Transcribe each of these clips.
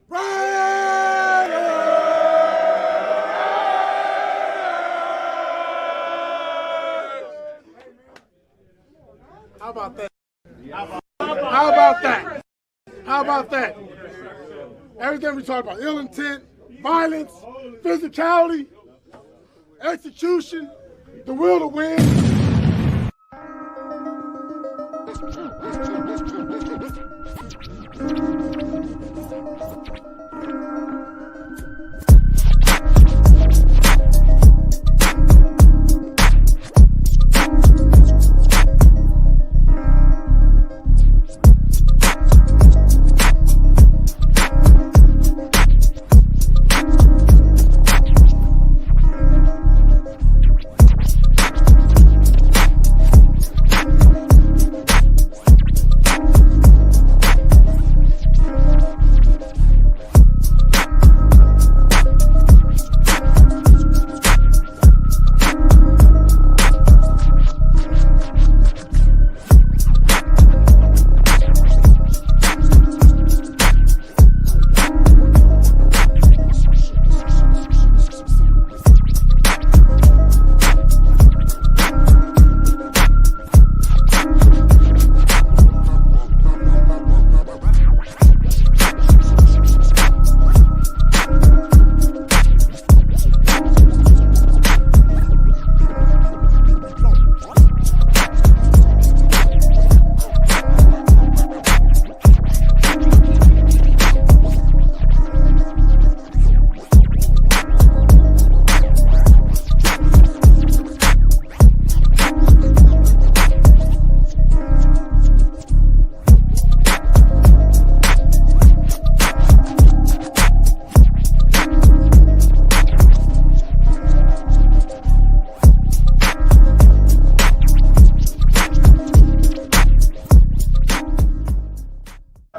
How about that? How about that? How about that? Everything we talk about, ill intent, violence, physicality, execution, the will to win.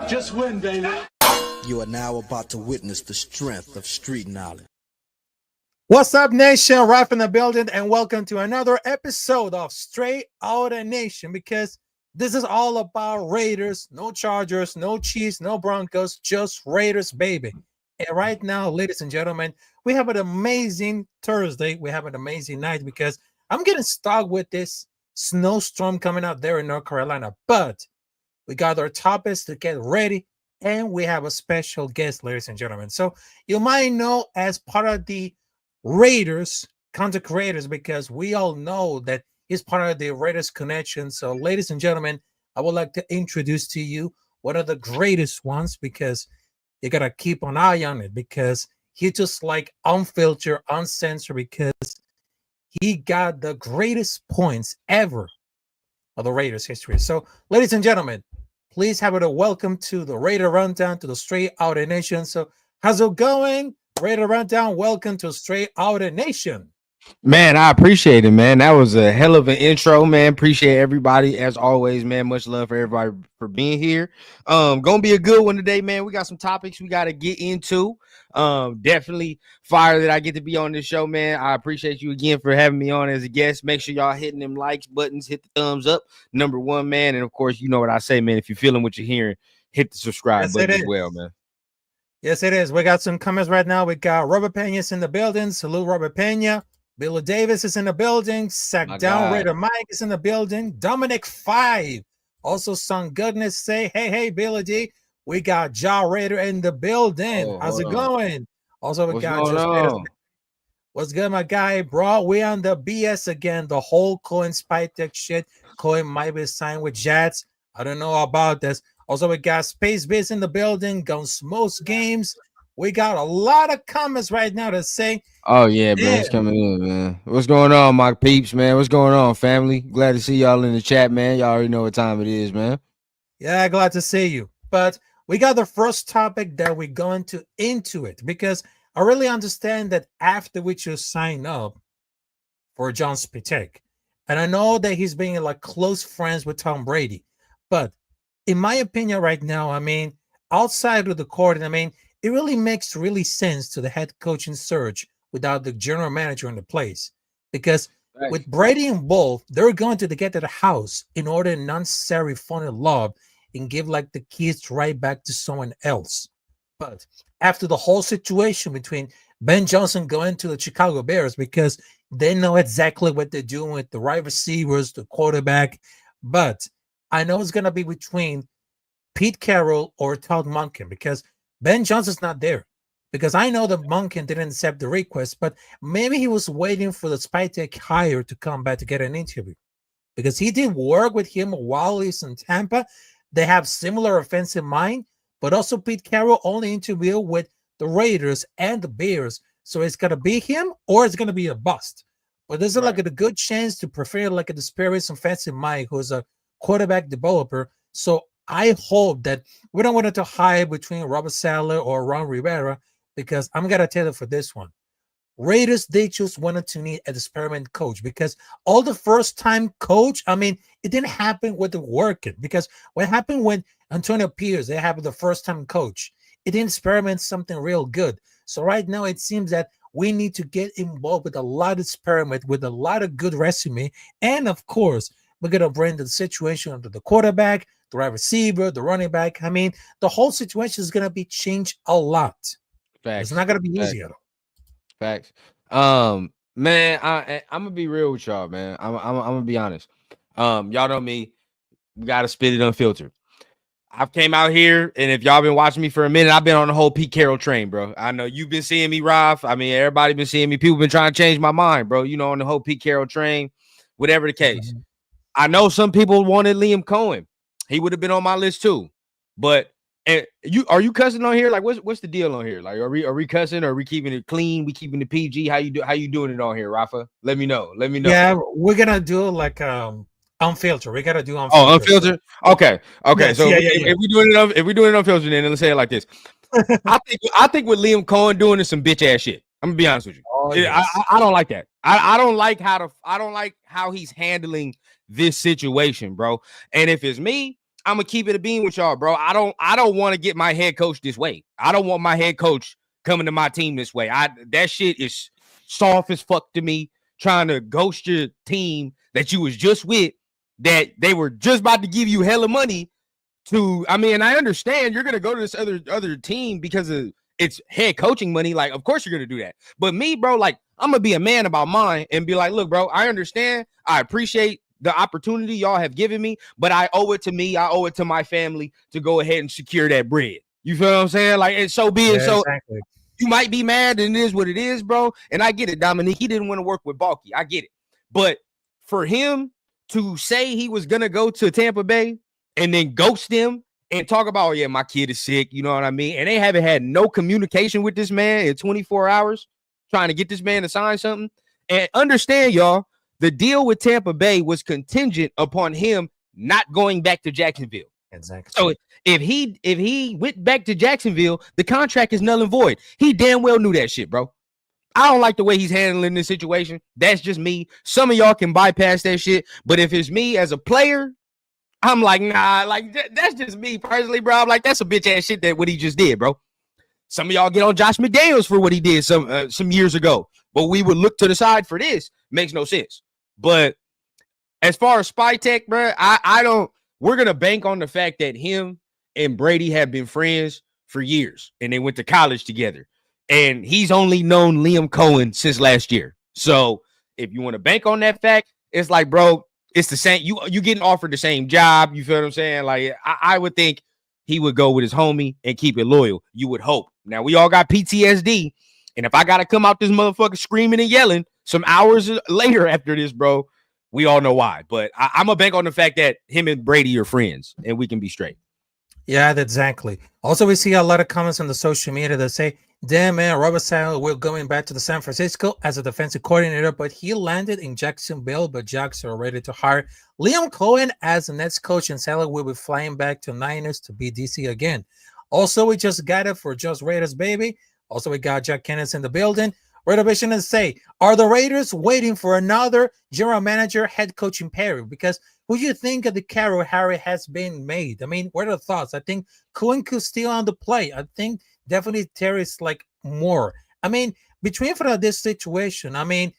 Just win, baby. You are now about to witness the strength of street knowledge. What's up, nation? Raf in the building, and welcome to another episode of Straight Outta Nation, because this is all about Raiders. No Chargers, no Chiefs, no Broncos, just Raiders, baby. And right now, ladies and gentlemen, we have an amazing Thursday. We have an amazing night because I'm getting stuck with this snowstorm coming out there in North Carolina. But we got our topics to get ready, and we have a special guest, ladies and gentlemen. So you might know as part of the Raiders content creators, because we all know that he's part of the Raiders connection. So, ladies and gentlemen, I would like to introduce to you one of the greatest ones, because you gotta keep an eye on it, because he just like unfiltered, uncensored, because he got the greatest points ever of the Raiders history. So, ladies and gentlemen, please have a welcome to the Raider Rundown, to the Straight Outta Nation. So, how's it going? Raider Rundown, welcome to Straight Outta Nation. Man, I appreciate it, man. That was a hell of an intro, man. Appreciate everybody as always, man. Much love for everybody for being here. Gonna be a good one today, man. We got some topics we got to get into. Definitely fire that I get to be on this show, man. I appreciate you again for having me on as a guest. Make sure y'all hitting them likes buttons, hit the thumbs up, number one, man. And of course, you know what I say, man. If you're feeling what you're hearing, hit the subscribe button as well, man. Yes, it is. We got some comments right now. We got Robert Pena's in the building. Salute, Robert Pena. Billy Davis is in the building. Sack Down Raider Mike is in the building. Dominic 5. Also, some goodness say, hey, Billy D. We got Ja Raider in the building. How's it going? Also, we got just what's good, my guy, bro? We on the BS again. The whole Cohen Spy Tech shit. Cohen might be signed with Jets. I don't know about this. Also, we got Space Biz in the building. Guns Most Games. We got a lot of comments right now that say, oh, yeah, man, it's coming in, man. What's going on, my peeps, man? What's going on, family? Glad to see y'all in the chat, man. Y'all already know what time it is, man. Yeah, glad to see you. But we got the first topic that we're going to into it, because I really understand that after we just sign up for John Spitek, and I know that he's being like close friends with Tom Brady, but in my opinion right now, I mean, outside of the court, I mean, it really makes sense to the head coaching search without the general manager in the place, because with Brady involved, they're going to get to the house in order to not necessarily fall in love and give like the keys right back to someone else. But after the whole situation between Ben Johnson going to the Chicago Bears, because they know exactly what they're doing with the wide receivers, the quarterback. But I know it's going to be between Pete Carroll or Todd Monken, because Ben Johnson's not there. Because I know that Monken didn't accept the request, but maybe he was waiting for the Spytech hire to come back to get an interview. Because he did work with him while he's in Tampa. They have similar offensive mind, but also Pete Carroll only interviewed with the Raiders and the Bears. So it's going to be him or it's going to be a bust. But there's like a good chance to prefer like a disparate offensive mind who's a quarterback developer. So I hope that we don't want to hide between Robert Saleh or Ron Rivera, because I'm going to tell you for this one. Raiders, they just wanted to need an experiment coach, because all the first-time coach, I mean, it didn't happen with the working. Because what happened when Antonio Pierce, they have the first-time coach, it didn't experiment something real good. So right now, it seems that we need to get involved with a lot of experiment, with a lot of good resume. And of course, we're going to bring the situation under the quarterback, the wide receiver, the running back. I mean, the whole situation is going to be changed a lot. Facts. It's not going to be easy at all. Facts. Man, I'm gonna be real with y'all, man. I'm gonna be honest. Y'all know me. We gotta spit it unfiltered. I've came out here, and if y'all been watching me for a minute, I've been on the whole Pete Carroll train, bro. I know you've been seeing me, Ralph. I mean, everybody been seeing me. People been trying to change my mind, bro. You know, on the whole Pete Carroll train, whatever the case. I know some people wanted Liam Cohen. He would have been on my list too, but. And are you cussing on here? Like, what's the deal on here? Like, are we cussing? Or are we keeping it clean? We keeping it PG? How you doing it on here, Rafa? Let me know. Yeah, we're gonna do like unfiltered. We gotta do unfiltered. Oh, unfiltered. Okay. Yes, so yeah. if we doing it unfiltered, then let's say it like this. I think what Liam Cohen doing is some bitch ass shit. I'm gonna be honest with you. Oh, yes. I don't like that. I don't like how he's handling this situation, bro. And if it's me, I'm gonna keep it a bean with y'all, bro. I don't want to get my head coach this way. I don't want my head coach coming to my team this way. That shit is soft as fuck to me. Trying to ghost your team that you was just with, that they were just about to give you hella money to. I mean, I understand you're gonna go to this other team because of it's head coaching money. Like, of course you're gonna do that. But me, bro, like, I'm gonna be a man about mine and be like, look, bro, I understand. I appreciate the opportunity y'all have given me, but I owe it to me. I owe it to my family to go ahead and secure that bread. You feel what I'm saying? Like, and so be it. So exactly. You might be mad, and it is what it is, bro. And I get it, Dominique. He didn't want to work with Balky. I get it. But for him to say he was gonna go to Tampa Bay and then ghost them and talk about, oh yeah, my kid is sick, you know what I mean? And they haven't had no communication with this man in 24 hours trying to get this man to sign something. And understand, y'all, the deal with Tampa Bay was contingent upon him not going back to Jacksonville. Exactly. So if he went back to Jacksonville, the contract is null and void. He damn well knew that shit, bro. I don't like the way he's handling this situation. That's just me. Some of y'all can bypass that shit, but if it's me as a player, I'm like, nah, like that's just me personally, bro. I'm like, that's a bitch ass shit that what he just did, bro. Some of y'all get on Josh McDaniels for what he did some years ago, but we would look to the side for this. Makes no sense. But as far as Spytech, bro, I don't. We're gonna bank on the fact that him and Brady have been friends for years, and they went to college together. And he's only known Liam Cohen since last year. So if you want to bank on that fact, it's like, bro, it's the same. You getting offered the same job. You feel what I'm saying? Like I would think he would go with his homie and keep it loyal. You would hope. Now we all got PTSD, and if I gotta come out this motherfucker screaming and yelling some hours later after this, bro, we all know why. But I'm gonna bank on the fact that him and Brady are friends, and we can be straight. Yeah, exactly. Also, we see a lot of comments on the social media that say, damn, man, Robert Saleh will going back to the San Francisco as a defensive coordinator, but he landed in Jacksonville, but Jacks are ready to hire Liam Cohen as the next coach, and Saleh will be flying back to Niners to be DC again. Also, we just got it for Just Raiders, baby. Also, we got Jack Kenneth in the building. Raider Vision and say, are the Raiders waiting for another general manager head coaching pairing? Because who do you think of the Carroll Harry has been made? I mean, what are the thoughts? I think Cohen could still on the play. I think definitely Terry's like more. I mean, between for this situation, I mean,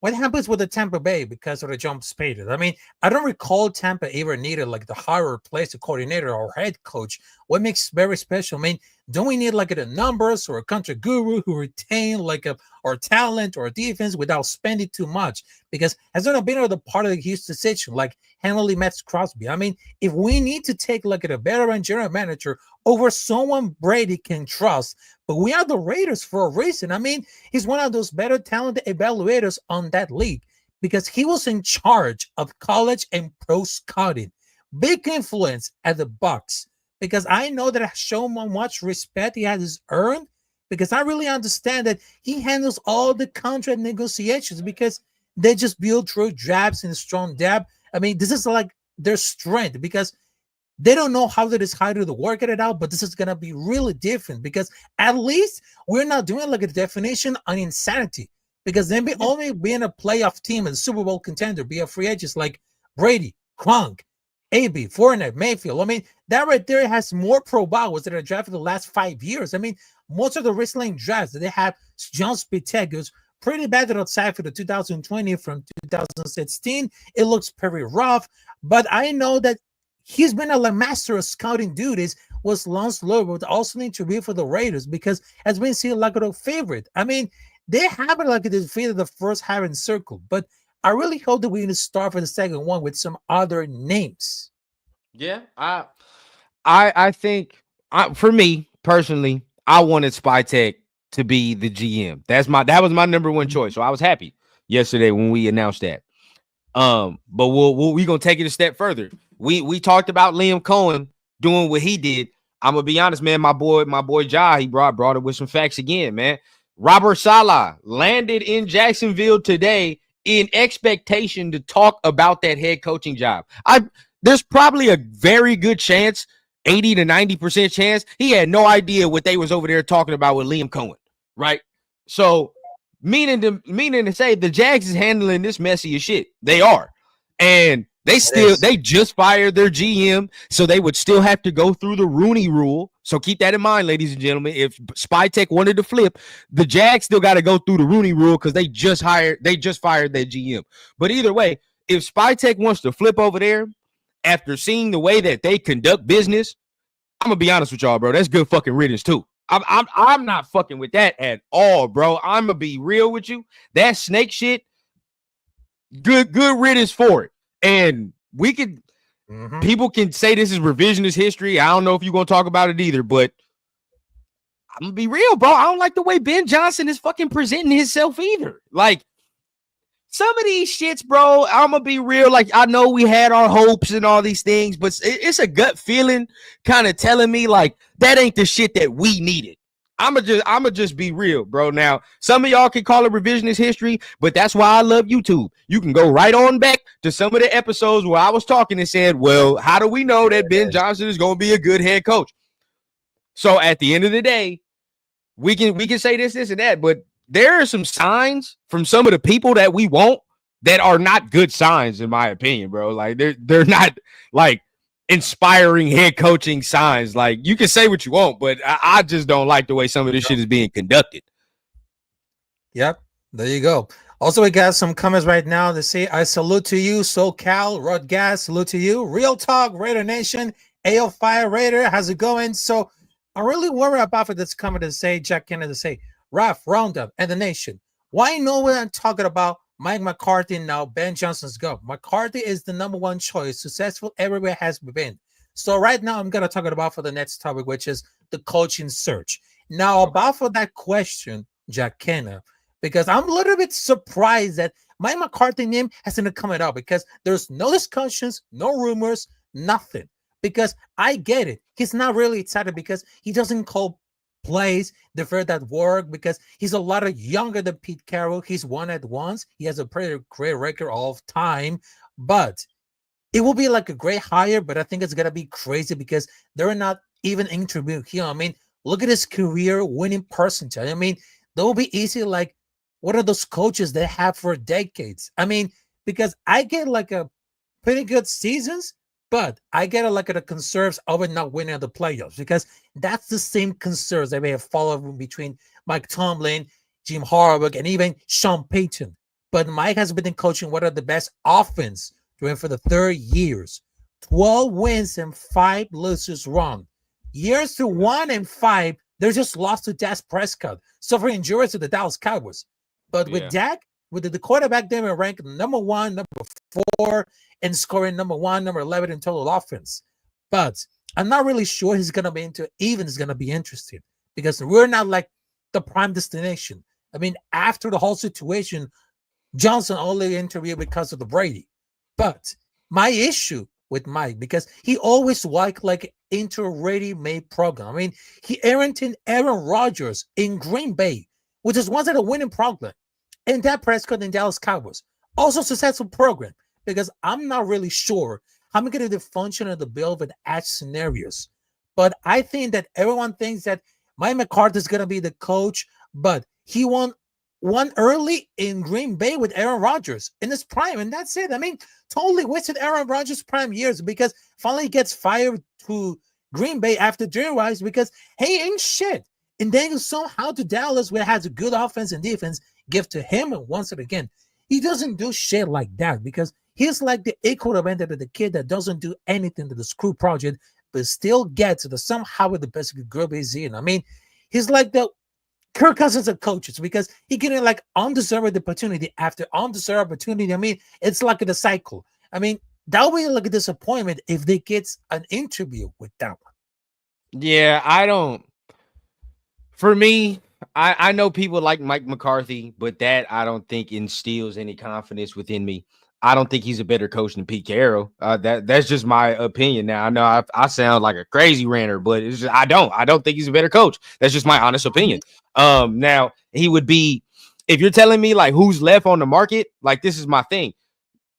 what happens with the Tampa Bay because of the jump spaded? I mean, I don't recall Tampa ever needed like the hire place, the coordinator or head coach. What makes very special? I mean, don't we need like the numbers or a country guru who retain like a or talent or defense without spending too much? Because has there not been the part of the Houston situation like Henry Metz Crosby? I mean, if we need to take like a veteran general manager over someone Brady can trust, but we are the Raiders for a reason. I mean, he's one of those better talented evaluators on that league because he was in charge of college and pro scouting. Big influence at the Bucks because I know that I show him how much respect he has earned because I really understand that he handles all the contract negotiations because they just build through drafts and strong depth. I mean, this is like their strength because they don't know how they decided to work it out, but this is going to be really different because at least we're not doing like a definition on insanity because then be only being a playoff team and Super Bowl contender, be a free agent like Brady, Gronk, AB, Fournette, Mayfield. I mean, that right there has more Pro Bowls that are drafted the last 5 years. I mean, most of the recently drafts that they have, John Spiteg, pretty bad outside for the 2020 from 2016. It looks pretty rough, but I know that he's been a master of scouting duties. Was Lance Lowe, but also an interview for the Raiders because has been seen like a favorite. I mean, they haven't like defeated the first half in circle, but I really hope that we're going to start for the second one with some other names. Yeah, I think for me personally, I wanted Spytek to be the GM. That was my number one choice. So I was happy yesterday when we announced that. But we gonna take it a step further. We talked about Liam Cohen doing what he did. I'm gonna be honest, man. My boy Ja, he brought it with some facts again, man. Robert Saleh landed in Jacksonville today in expectation to talk about that head coaching job. There's probably a very good chance, 80 to 90% chance, he had no idea what they was over there talking about with Liam Cohen, right? So meaning to say the Jags is handling this messy as shit. They are. And they just fired their GM, so they would still have to go through the Rooney Rule. So keep that in mind, ladies and gentlemen. If Spytek wanted to flip, the Jags still got to go through the Rooney Rule because they just fired their GM. But either way, if Spytek wants to flip over there after seeing the way that they conduct business, I'm gonna be honest with y'all, bro. That's good fucking riddance too. I'm not fucking with that at all, bro. I'm gonna be real with you. That snake shit, good riddance for it. And we could, people can say this is revisionist history. I don't know if you're gonna talk about it either, but I'm gonna be real, bro. I don't like the way Ben Johnson is fucking presenting himself either. Like some of these shits, bro, I'm gonna be real. Like I know we had our hopes and all these things, but it's a gut feeling kind of telling me like that ain't the shit that we needed. I'ma just be real, bro. Now, some of y'all can call it revisionist history, but that's why I love YouTube. You can go right on back to some of the episodes where I was talking and said, well, how do we know that Ben Johnson is going to be a good head coach? So at the end of the day, we can say this and that, but there are some signs from some of the people that we want that are not good signs, in my opinion, bro. Like they're not like inspiring head coaching signs. Like you can say what you want, but I just don't like the way some of this shit is being conducted. Yep, there you go. Also, we got some comments right now that say, I salute to you, SoCal, Rod Gas, salute to you. Real talk, Raider Nation, AO5 Raider, how's it going? So I'm really worried about for this comment to say, Jack Kennedy to say, Raf, Roundup, and the Nation. Why no one I'm talking about Mike McCarthy now, Ben Johnson's go? McCarthy is the number one choice, successful everywhere has been. So right now I'm going to talk about for the next topic, which is the coaching search. Now about for that question, Jack Kennedy, because I'm a little bit surprised that Mike McCarthy name hasn't come out because there's no discussions, no rumors, nothing. Because I get it. He's not really excited because he doesn't call plays that work because he's a lot younger than Pete Carroll. He's won at once. He has a pretty great record all of time. But it will be like a great hire, but I think it's going to be crazy because they're not even interviewing him. I mean, look at his career winning percentage. I mean, that will be easy like, what are those coaches they have for decades? I mean, because I get like a pretty good seasons, but I get like a concerns over not winning the playoffs because that's the same concerns that may have followed between Mike Tomlin, Jim Harbaugh, and even Sean Payton. But Mike has been coaching one of the best offense doing for the 3 years. 12 wins and 5 losses run. Years to 1-5, they're just lost to Dak Prescott, suffering injuries to the Dallas Cowboys. But with Dak, with the quarterback, they were ranked number 1, number 4, and scoring number 1, number 11 in total offense. But I'm not really sure he's going to be it's going to be interesting because we're not like the prime destination. I mean, after the whole situation, Johnson only interviewed because of the Brady. But my issue with Mike, because he always liked like into a ready-made program. I mean, he parented Aaron Rodgers in Green Bay, which is one of the winning program, and Dak Prescott in Dallas Cowboys, also successful program. Because I'm not really sure how I'm going to function in the build with edge scenarios. But I think that everyone thinks that Mike McCarthy is going to be the coach, but he won early in Green Bay with Aaron Rodgers in his prime, and that's it. I mean, totally wasted Aaron Rodgers' prime years because finally gets fired to Green Bay after Jerry Rice because he ain't shit. And then somehow to Dallas, where it has a good offense and defense, give to him, and once again, he doesn't do shit like that because he's like the equivalent of the kid that doesn't do anything to the screw project, but still gets the somehow with the best group he's in. I mean, he's like the Kirk Cousins of coaches because he getting like undeserved opportunity after undeserved opportunity. I mean, it's like the cycle. I mean, that would be like a disappointment if they get an interview with that one. Yeah, I don't. For me, I know people like Mike McCarthy, but that I don't think instills any confidence within me. I don't think he's a better coach than Pete Carroll. That's just my opinion. Now I know I sound like a crazy ranter, but it's just, I don't think he's a better coach. That's just my honest opinion. Now he would be, if you're telling me like who's left on the market, like this is my thing.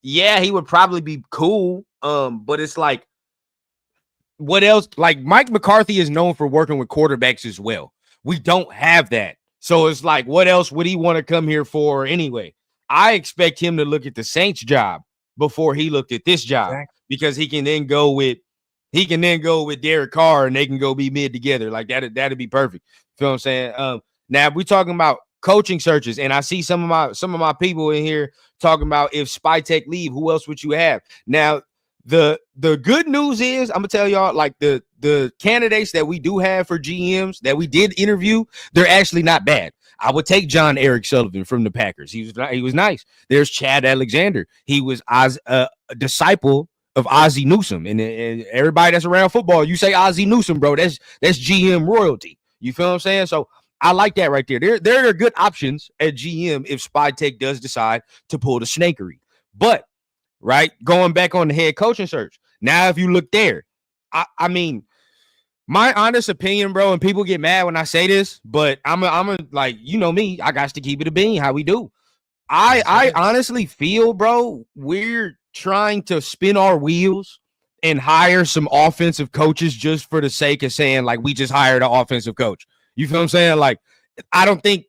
Yeah, he would probably be cool. But it's like, what else? Like Mike McCarthy is known for working with quarterbacks as well. We don't have that. So it's like, what else would he want to come here for anyway? I expect him to look at the Saints job before he looked at this job because he can then go with Derek Carr and they can go be mid together. Like that'd be perfect. Feel what I'm saying? Now we're talking about coaching searches, and I see some of my people in here talking about if Spytek leave, who else would you have? Now the good news is I'm gonna tell y'all, like the candidates that we do have for GMs that we did interview, they're actually not bad. I would take John Eric Sullivan from the Packers. He was nice. There's Chad Alexander. He was a disciple of Ozzie Newsome, and everybody that's around football, you say Ozzie Newsome, bro. That's GM royalty. You feel what I'm saying? So I like that right there. There are good options at GM if Spytek does decide to pull the snakery. But right, going back on the head coaching search. Now, if you look there, I mean, my honest opinion, bro, and people get mad when I say this, but I'm a like, you know me, I got to keep it a bean. How we do? I honestly feel, bro, we're trying to spin our wheels and hire some offensive coaches just for the sake of saying like we just hired an offensive coach. You feel what I'm saying? Like, I don't think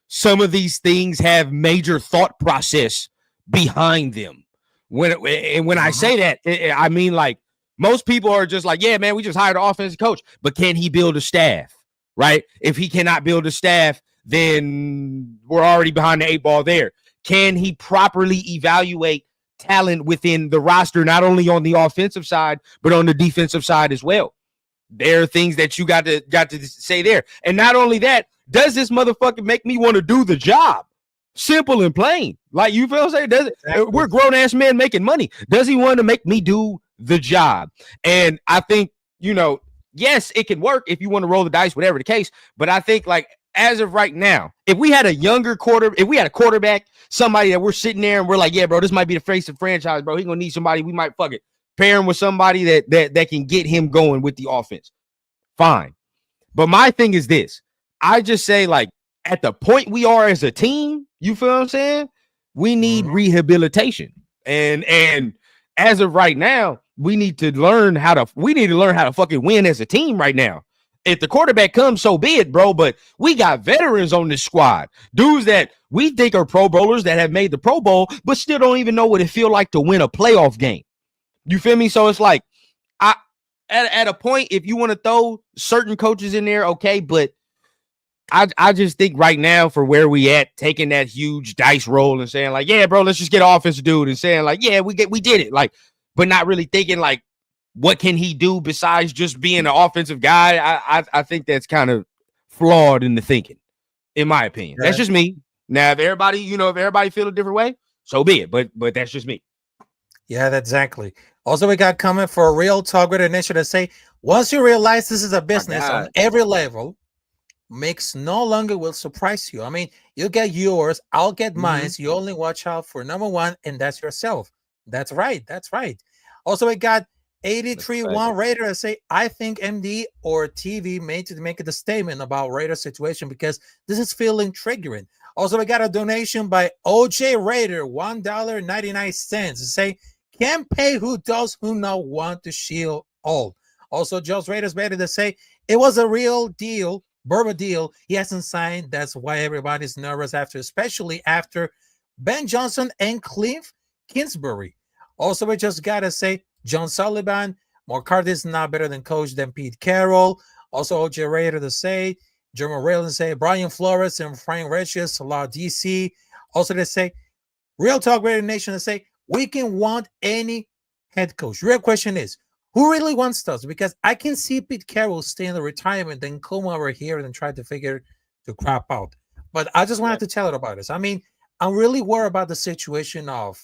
some of these things have major thought process behind them. When I say that, I mean like most people are just like, yeah, man, we just hired an offensive coach, but can he build a staff? Right? If he cannot build a staff, then we're already behind the 8 ball there. Can he properly evaluate talent within the roster, not only on the offensive side, but on the defensive side as well? There are things that you got to say there. And not only that, does this motherfucker make me want to do the job? Simple and plain. Like, you feel what I'm saying? We're grown-ass men making money. Does he want to make me do the job? And I think, yes, it can work if you want to roll the dice, whatever the case. But I think, like, as of right now, if we had a quarterback, somebody that we're sitting there and we're like, yeah, bro, this might be the face of the franchise, bro. He's going to need somebody. We might pair him with somebody that can get him going with the offense. Fine. But my thing is this. I just say, like, at the point we are as a team, you feel what I'm saying? We need rehabilitation. And as of right now, we need to learn how to fucking win as a team right now. If the quarterback comes, so be it, bro. But we got veterans on this squad. Dudes that we think are Pro Bowlers that have made the Pro Bowl, but still don't even know what it feel like to win a playoff game. You feel me? So it's like, at a point, if you want to throw certain coaches in there, okay, but I just think right now for where we at, taking that huge dice roll and saying like, yeah, bro, let's just get an offensive dude and saying like, yeah, we did it. Like, but not really thinking like what can he do besides just being an offensive guy? I think that's kind of flawed in the thinking, in my opinion. That's just me. Now, if everybody feel a different way, so be it. But that's just me. Yeah, that's exactly. Also, we got coming for a real talk with initiative to say, once you realize this is a business on every level, makes no longer will surprise you. I mean, you get yours, I'll get mine. You only watch out for number one, and that's yourself. That's right. That's right. Also, we got 83-1 Raider to say, I think MD or TV made to make the statement about Raider situation because this is feeling triggering. Also, we got a donation by OJ Raider, $1.99 to say, can't pay who does who not want to shield all. Also, Joe's Raiders better to say, it was a real deal, Burba deal. He hasn't signed. That's why everybody's nervous especially after Ben Johnson and Cliff Kingsbury. Also, we just got to say, John Sullivan, McCarthy is not better than coach than Pete Carroll. Also, OJ Raider to say, Jeremy Raylan say, Brian Flores and Frank Regis, Law DC. Also, they say, Real Talk Raider Nation to say, we can want any head coach. Real question is, who really wants us? Because I can see Pete Carroll stay in the retirement, then come over here and try to figure the crap out. But I just wanted to tell it about this. I mean, I'm really worried about the situation of,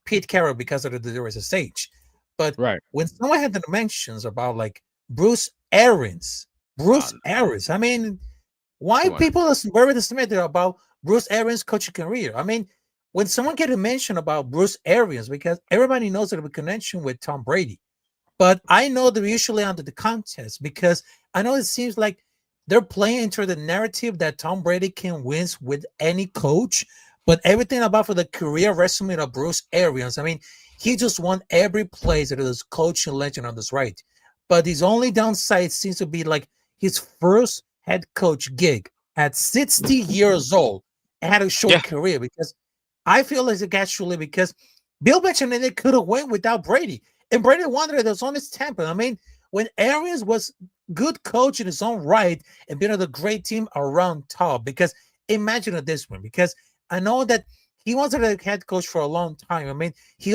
Pete Carroll because of the there is a stage. But when someone had the mentions about like Bruce Arians, I mean, why people are very dismayed about Bruce Arians' coaching career? I mean, when someone get a mention about Bruce Arians, because everybody knows that it have a connection with Tom Brady. But I know they're usually under the contest because I know it seems like they're playing into the narrative that Tom Brady can win with any coach. But everything about for the career resume of Bruce Arians, I mean, he just won every place that is coaching legend on this right. But his only downside seems to be like his first head coach gig at 60 years old and had a short career because I feel like actually because Bill mentioned that they could have went without Brady. And Brady wanted it was on his temper. I mean, when Arians was good coach in his own right and been on a great team around top, because imagine this one, because I know that he wasn't a head coach for a long time. I mean, he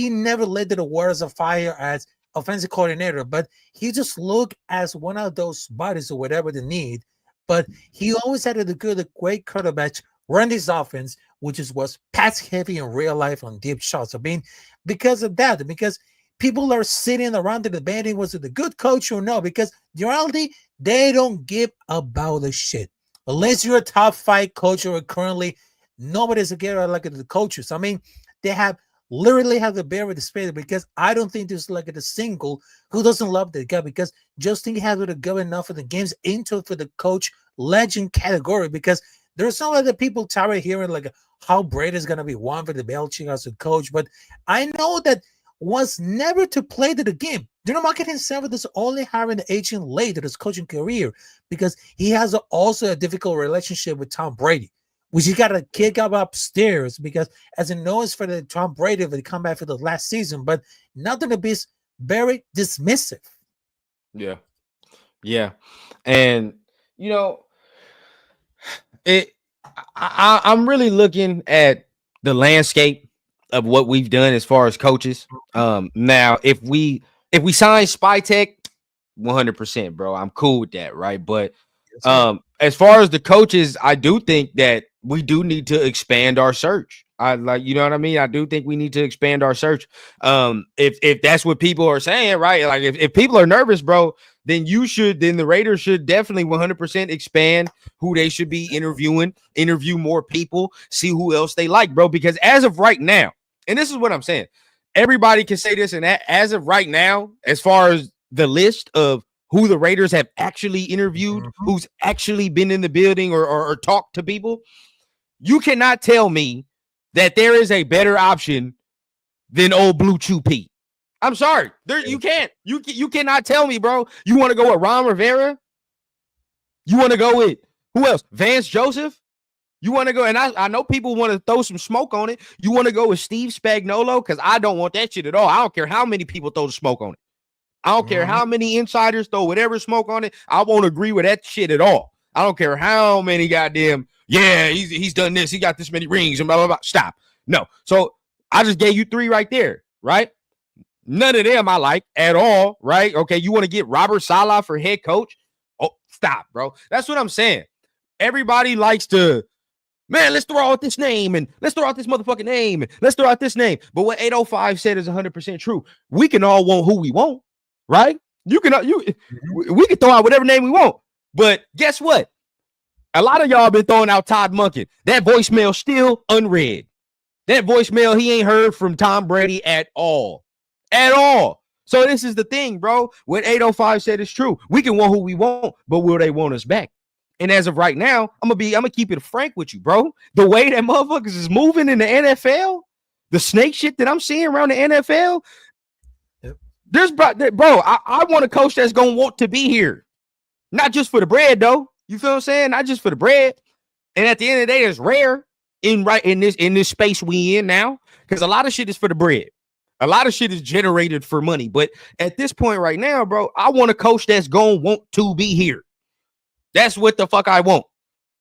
never led to the Warriors of Fire as offensive coordinator, but he just looked as one of those bodies or whatever they need. But he always had a great quarterback run this offense, which was pass heavy in real life on deep shots. I mean, because of that, because people are sitting around debating was it a good coach or no, because the reality, they don't give about the shit. Unless you're a top 5 coach or currently nobody's a get like the coaches. I mean, they have literally have the bear with the spade because I don't think there's like a single who doesn't love the guy because Justin has to go enough of the games into for the coach legend category because there's some other people tired of hearing like how Brady is going to be one for the Belichick as a coach, but I know that was never to play the game. General Market himself is only hiring the agent late in his coaching career because he has also a difficult relationship with Tom Brady, which he got to kick up upstairs because as it knows for the Tom Brady if they come back for the last season, but nothing to be very dismissive. Yeah. And I'm really looking at the landscape of what we've done as far as coaches. Now, if we sign Spy Tech, 100%, bro, I'm cool with that, right? But as far as the coaches, I do think that we do need to expand our search. I do think we need to expand our search. If that's what people are saying, right? Like if people are nervous, bro, then the Raiders should definitely 100% expand who they should be interview more people, see who else they like, bro. Because as of right now, and this is what I'm saying, everybody can say this, and as of right now, as far as the list of who the Raiders have actually interviewed, who's actually been in the building or talked to people, you cannot tell me that there is a better option than old Blue Chew Pete. I'm sorry. You can't. You cannot tell me, bro. You want to go with Ron Rivera? You want to go with who else? Vance Joseph? You want to go, and I know people want to throw some smoke on it. You want to go with Steve Spagnuolo? Because I don't want that shit at all. I don't care how many people throw the smoke on it. I don't care how many insiders throw whatever smoke on it. I won't agree with that shit at all. I don't care how many goddamn, he's done this. He got this many rings and blah, blah, blah. Stop. No. So I just gave you 3 right there, right? None of them I like at all, right? Okay, you want to get Robert Saleh for head coach? Oh, stop, bro. That's what I'm saying. Everybody likes to, man, let's throw out this name and let's throw out this motherfucking name and let's throw out this name. But what 805 said is 100% true. We can all want who we want, right? We can throw out whatever name we want. But guess what? A lot of y'all been throwing out Todd Monken. That voicemail still unread. That voicemail, he ain't heard from Tom Brady at all. At all. So this is the thing, bro. What 805 said is true. We can want who we want, but will they want us back? And as of right now, I'm gonna keep it frank with you, bro. The way that motherfuckers is moving in the NFL, the snake shit that I'm seeing around the NFL, there's bro. I want a coach that's gonna want to be here, not just for the bread, though. You feel what I'm saying? Not just for the bread. And at the end of the day, it's rare in this space we in now, because a lot of shit is for the bread. A lot of shit is generated for money. But at this point right now, bro, I want a coach that's going to want to be here. That's what the fuck I want.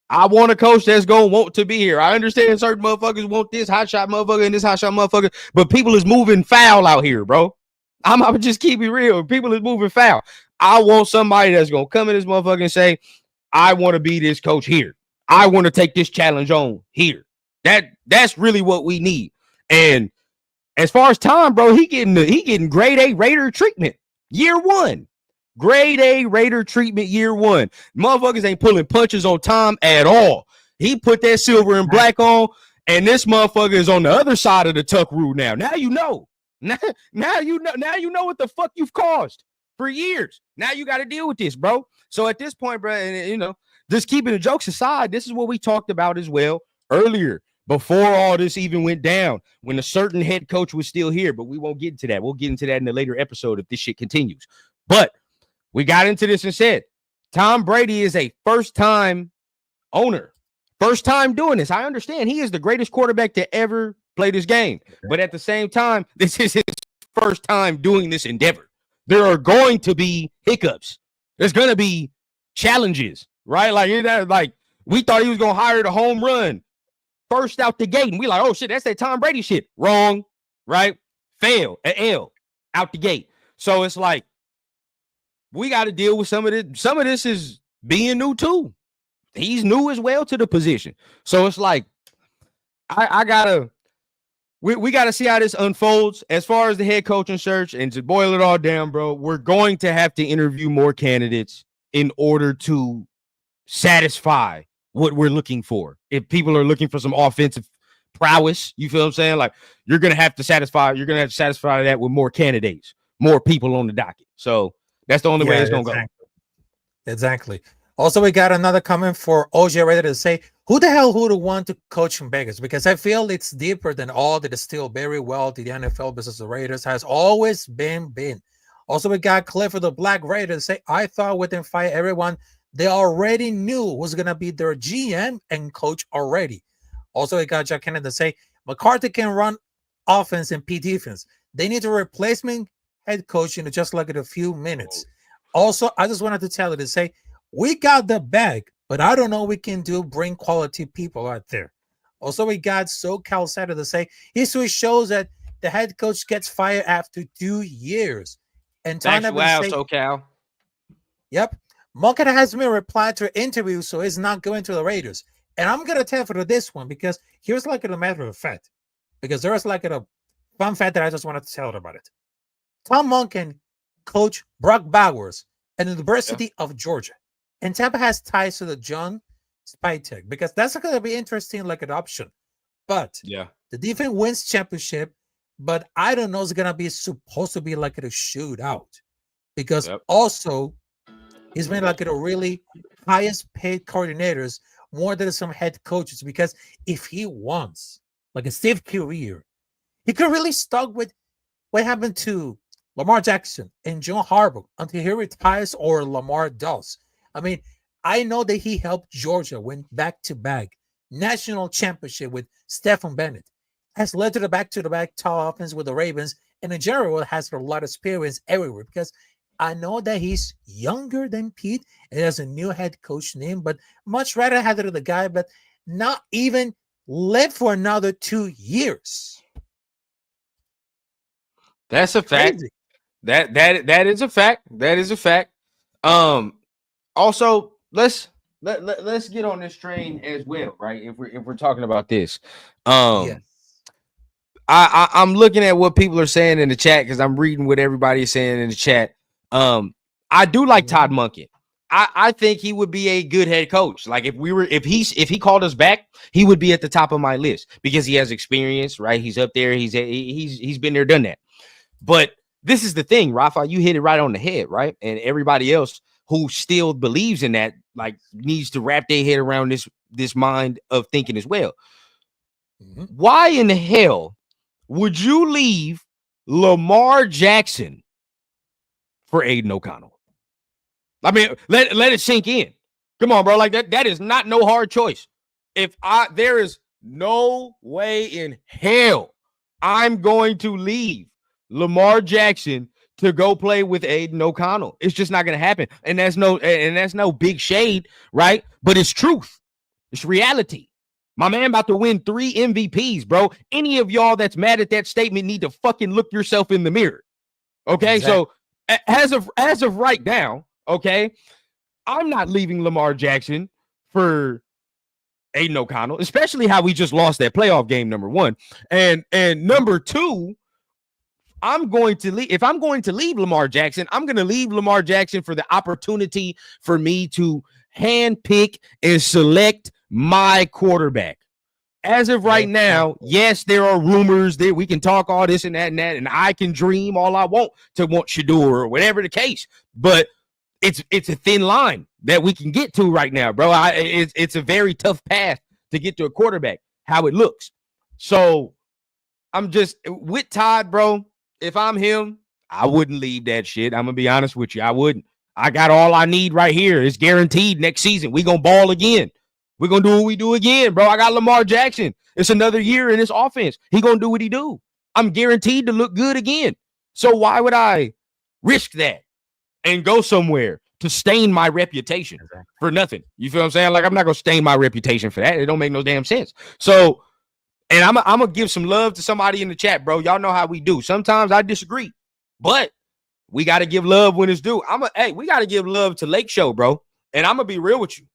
I want a coach that's going to want to be here. I understand certain motherfuckers want this hot shot motherfucker and this hot shot motherfucker, but people is moving foul out here, bro. I'm going to just keep it real. People is moving foul. I want somebody that's going to come in this motherfucker and say, I want to be this coach here. I want to take this challenge on here. That's really what we need. And as far as Tom, bro, he getting grade A Raider treatment year one. Grade A Raider treatment year one. Motherfuckers ain't pulling punches on Tom at all. He put that silver and black on, and this motherfucker is on the other side of the tuck rule now. Now you know. Now you know what the fuck you've caused for years. Now you got to deal with this, bro. So at this point, bro, and you know, just keeping the jokes aside, this is what we talked about as well earlier, before all this even went down, when a certain head coach was still here. But we won't get into that. We'll get into that in a later episode if this shit continues. But we got into this and said, Tom Brady is a first-time owner. First time doing this. I understand he is the greatest quarterback to ever play this game. But at the same time, this is his first time doing this endeavor. There are going to be hiccups. There's going to be challenges, right? Like we thought he was going to hire the home run first out the gate. And we like, oh, shit, that's that Tom Brady shit. Wrong, right? Fail, an L out the gate. So it's like, we got to deal with some of this. Some of this is being new too. He's new as well to the position. So it's like, we got to see how this unfolds as far as the head coaching search. And to boil it all down, bro, we're going to have to interview more candidates in order to satisfy what we're looking for. If people are looking for some offensive prowess, you feel what I'm saying? Like, you're going to have to satisfy that with more candidates, more people on the docket. So that's the only way it's going to go. Exactly. Also, we got another comment for OJ Raider to say, who the hell would want to coach from Vegas? Because I feel it's deeper than all that is still very wealthy. The NFL business of the Raiders has always been. Also, we got Clifford the Black Raider to say, I thought within fire everyone, they already knew was going to be their GM and coach already. Also, we got Jack Kennedy to say, McCarthy can run offense and P defense. They need a replacement head coach in just like in a few minutes. Also, I just wanted to tell you to say, we got the bag, but I don't know what we can bring quality people out there. Also, we got SoCal Saturday to say, history shows that the head coach gets fired after 2 years. And wow, SoCal. Yep. Monken hasn't been replied to an interview, so he's not going to the Raiders. And I'm going to tell you for this one, because here's like a matter of fact. Because there's like a fun fact that I just wanted to tell you about it. Tom Monken coached Brock Bowers at the University of Georgia. And Tampa has ties to the John Spytek, because that's going to be interesting, like an option. But the defense wins championship, but I don't know it's going to be supposed to be like a shootout, because also he's been like a really highest paid coordinators more than some head coaches, because if he wants like a Steve career, he could really stuck with what happened to Lamar Jackson and John Harbaugh until he retires or Lamar does. I mean, I know that he helped Georgia win back-to-back national championship with Stephen Bennett, has led to the back-to-back top offense with the Ravens, and in general has a lot of experience everywhere, because I know that he's younger than Pete and has a new head coach name, but much rather have it to the guy, but not even live for another 2 years. That's a fact. Crazy. That is a fact. That is a fact. Also, let's get on this train as well, right? If we're talking about this, Yes. I'm looking at what people are saying in the chat because I'm reading what everybody is saying in the chat. I do like Todd Monken. I think he would be a good head coach. Like if he called us back, he would be at the top of my list because he has experience, right? He's up there. He's been there, done that. But this is the thing, Rafa, you hit it right on the head, right? And everybody else who still believes in that, like, needs to wrap their head around this mind of thinking as well. Why in the hell would you leave Lamar Jackson for Aiden O'Connell? I mean, let it sink in. Come on, bro. Like that is not no hard choice. There is no way in hell I'm going to leave Lamar Jackson to go play with Aiden O'Connell. It's just not going to happen. And that's no big shade, right? But it's truth. It's reality. My man about to win 3 MVPs, bro. Any of y'all that's mad at that statement need to fucking look yourself in the mirror. Okay? Exactly. So as of right now, okay, I'm not leaving Lamar Jackson for Aiden O'Connell, especially how we just lost that playoff game, number one. And number two, if I'm going to leave Lamar Jackson, I'm going to leave Lamar Jackson for the opportunity for me to handpick and select my quarterback. As of right now, yes, there are rumors that we can talk all this and that, and I can dream all I want Shador or whatever the case, but it's a thin line that we can get to right now, bro. It's a very tough path to get to a quarterback, how it looks. So I'm just with Todd, bro. If I'm him, I wouldn't leave that shit. I'm gonna be honest with you. I wouldn't. I got all I need right here. It's guaranteed next season. We gonna ball again. We're gonna do what we do again, bro. I got Lamar Jackson. It's another year in this offense. He gonna do what he do. I'm guaranteed to look good again. So why would I risk that and go somewhere to stain my reputation for nothing? You feel what I'm saying? Like, I'm not gonna stain my reputation for that. It don't make no damn sense. So, and I'm gonna give some love to somebody in the chat, bro. Y'all know how we do. Sometimes I disagree, but we got to give love when it's due. We got to give love to Lake Show, bro. And I'm gonna be real with you.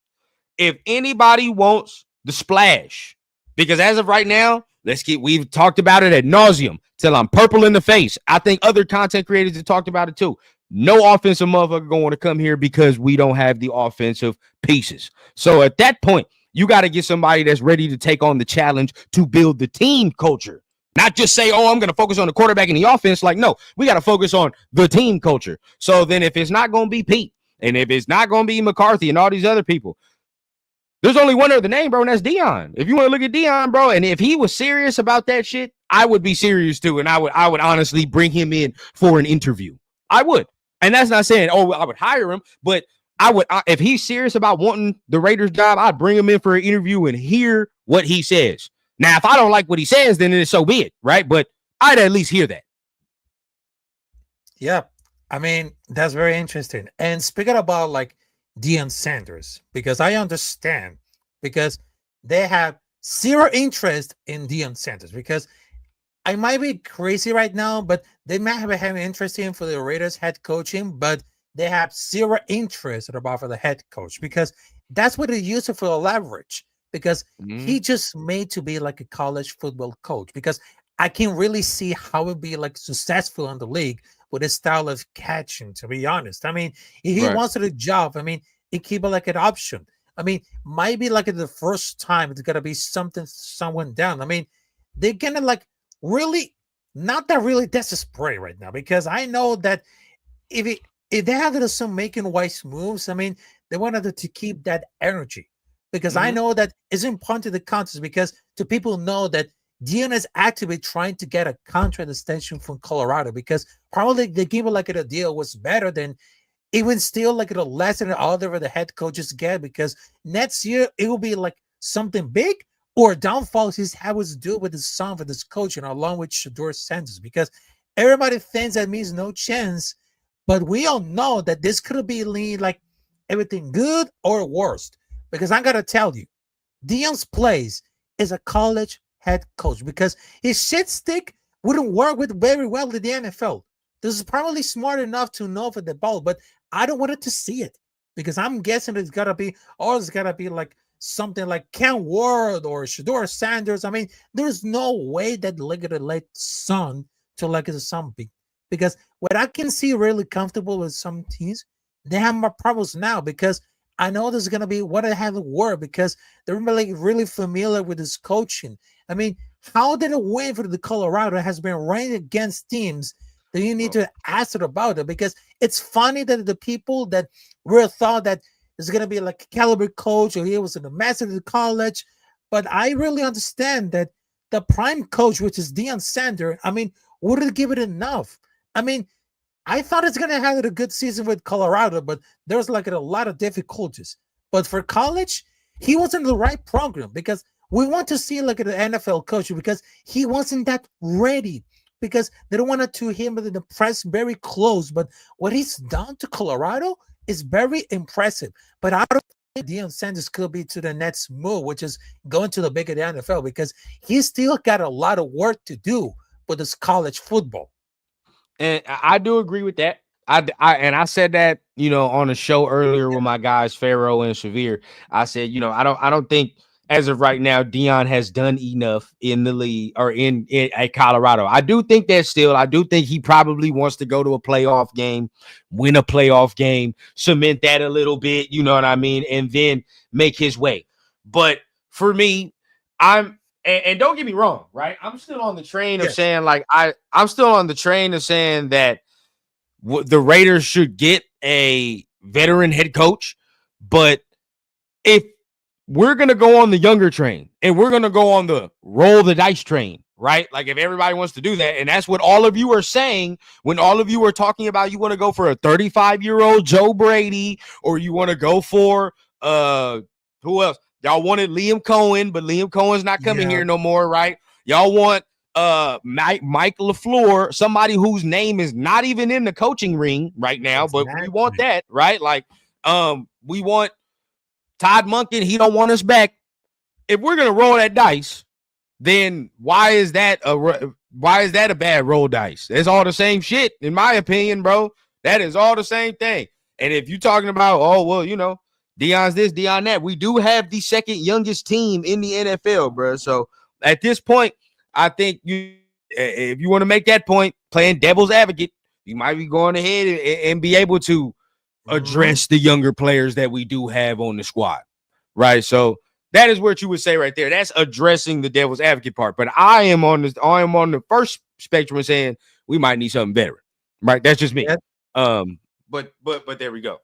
If anybody wants the splash, because as of right now, we've talked about it ad nauseum till I'm purple in the face. I think other content creators have talked about it too. No offensive motherfucker going to come here because we don't have the offensive pieces. So at that point, you got to get somebody that's ready to take on the challenge to build the team culture. Not just say, I'm going to focus on the quarterback and the offense. Like, no, we got to focus on the team culture. So then if it's not going to be Pete, and if it's not going to be McCarthy and all these other people, there's only one other name, bro, and that's Dion. If you want to look at Dion, bro, and if he was serious about that shit, I would be serious too, and I would honestly bring him in for an interview. I would. And that's not saying, I would hire him, but if he's serious about wanting the Raiders job, I'd bring him in for an interview and hear what he says. Now, if I don't like what he says, then so be it, right? But I'd at least hear that. Yeah, I mean, that's very interesting. And speaking about like Deion Sanders, because I understand, because they have zero interest in Deion Sanders, because I might be crazy right now, but they might have an interest in for the Raiders head coaching, but they have zero interest about for the head coach, because that's what they use it for the leverage, because he just made to be like a college football coach, because I can really see how it would be like successful in the league with his style of catching, to be honest. I mean, if he wants a job, I mean, it keep it like an option. I mean, might be like the first time it's gonna be someone down. I mean, they're gonna like really not that really desperate right now, because I know that if they have some making wise moves, I mean, they wanted to keep that energy, because I know that it's important to the contest, because to people know that Dion is actively trying to get a contract extension from Colorado, because probably they give it like a deal was better than even still like it'll less than all the head coaches get, because next year it will be like something big or downfalls is how it's do with his son for this coach, and along with Shador Sanders, because everybody thinks that means no chance, but we all know that this could be like everything good or worst, because I gotta tell you, Dion's plays is a college head coach, because his shit stick wouldn't work with very well in the NFL. This is probably smart enough to know for the ball, but I don't want it to see it because I'm guessing it's gotta be, or it's gotta be like something like Ken Ward or Shador Sanders. I mean, there's no way that they're gonna let Son to like something because what I can see really comfortable with some teams, they have more problems now because I know there's gonna be what I have to work because they're really familiar with this coaching. I mean, how did it win for the Colorado has been running against teams that you need to ask it about it because it's funny that the people that were thought that is going to be like a caliber coach or he was in the master of the college, but I really understand that the prime coach, which is Deion Sanders, I mean, wouldn't give it enough. I mean, I thought it's going to have a good season with Colorado, but there's like a lot of difficulties. But for college, he wasn't the right program because we want to see like an NFL coach because he wasn't that ready because they don't want to him in the press very close. But what he's done to Colorado is very impressive. But I don't think Deion Sanders could be to the next move, which is going to the bigger NFL because he's still got a lot of work to do with this college football. And I do agree with that. I said that, on a show earlier with my guys Pharaoh and Shavir. I said, I don't think as of right now Deion has done enough in the league or in at Colorado. I do think he probably wants to go to a playoff game, win a playoff game, cement that a little bit, you know what I mean, and then make his way. But for me, and don't get me wrong, right? I'm still on the train of saying I'm still on the train of saying that the Raiders should get a veteran head coach. But if we're going to go on the younger train and we're going to go on the roll the dice train, right? Like if everybody wants to do that, and that's what all of you are saying when all of you are talking about you want to go for a 35-year-old Joe Brady or you want to go for who else? Y'all wanted Liam Cohen, but Liam Cohen's not coming here no more, right? Y'all want Mike LaFleur, somebody whose name is not even in the coaching ring right now, but we want that, right? Like, we want Todd Monken. He don't want us back. If we're gonna roll that dice, then why is that a bad roll dice? It's all the same shit, in my opinion, bro. That is all the same thing. And if you're talking about, Deion's this, Deion that, we do have the second youngest team in the NFL, bro. So at this point, I think if you want to make that point, playing devil's advocate, you might be going ahead and be able to address the younger players that we do have on the squad, right? So that is what you would say right there. That's addressing the devil's advocate part. But I am on the first spectrum of saying we might need something better, right? That's just me. Yeah. But there we go.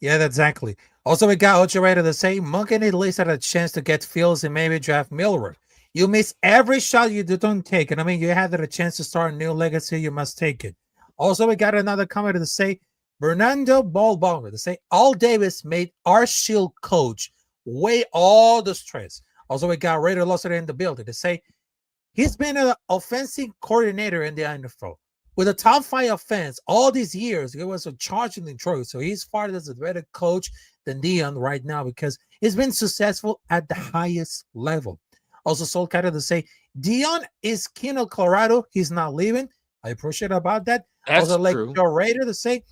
Yeah, exactly. Also, we got Outta to say Monken at least had a chance to get Fields and maybe draft Miller. You miss every shot you don't take it. I mean, you had a chance to start a new legacy. You must take it. Also, we got another comment to say Bernardo Ballbomber to say Al Davis made our shield coach weigh all the stress. Also, we got Raider Losser in the building to say he's been an offensive coordinator in the NFL. With a top 5 offense all these years, he was a charge in Detroit. So he's far as a better coach than Deion right now because he's been successful at the highest level. Also, Soul Cutter to say Deion is king of Colorado. He's not leaving. I appreciate about that. That's also, like true. your Raider to say,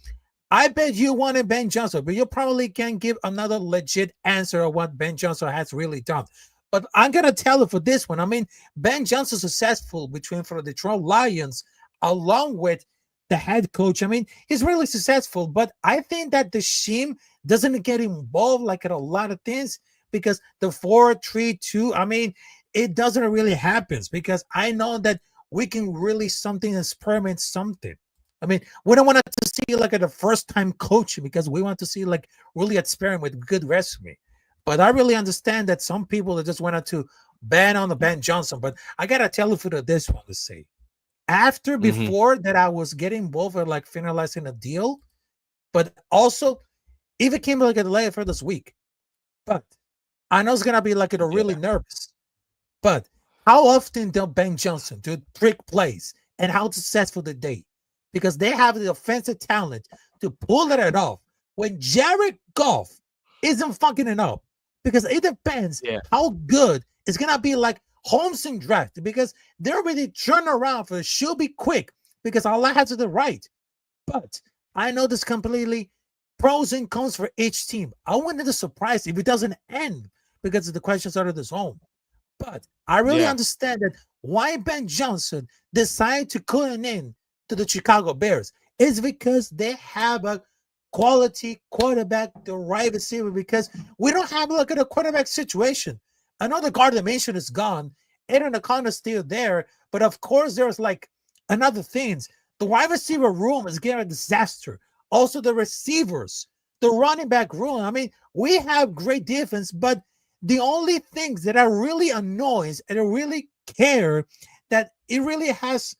I bet you wanted Ben Johnson, but you probably can't give another legit answer of what Ben Johnson has really done. But I'm gonna tell you for this one. I mean, Ben Johnson successful for the Detroit Lions, along with the head coach. I mean, he's really successful, but I think that the team doesn't get involved like in a lot of things because the 4-3-2, I mean, it doesn't really happen because I know that we can really experiment something. I mean, we don't want to see like the first time coaching because we want to see like really experiment with good resume. But I really understand that some people that just wanted to ban on the Ben Johnson. But I gotta tell you for this one to say, before that I was getting involved with like finalizing a deal, but also even came like a delay for this week. But I know it's gonna be like really nervous. But how often does Ben Johnson do trick plays and how successful did they? Because they have the offensive talent to pull it off when Jared Goff isn't fucking it up. Because it depends how good it's gonna be like Holmes and draft because they're already turn around for it. She'll be quick because Allah has to the right. But I know this completely pros and cons for each team. I wouldn't be surprised if it doesn't end because of the questions out of the zone. But I really understand that why Ben Johnson decided to come in to the Chicago Bears is because they have a quality quarterback, the right receiver, because we don't have like a quarterback situation. I know the guard dimension is gone. Aiden O'Connor is still there, but of course there's like another things. The wide receiver room is getting a disaster. Also the receivers, the running back room. I mean, we have great defense, but the only things that are really annoying and I really care that it really has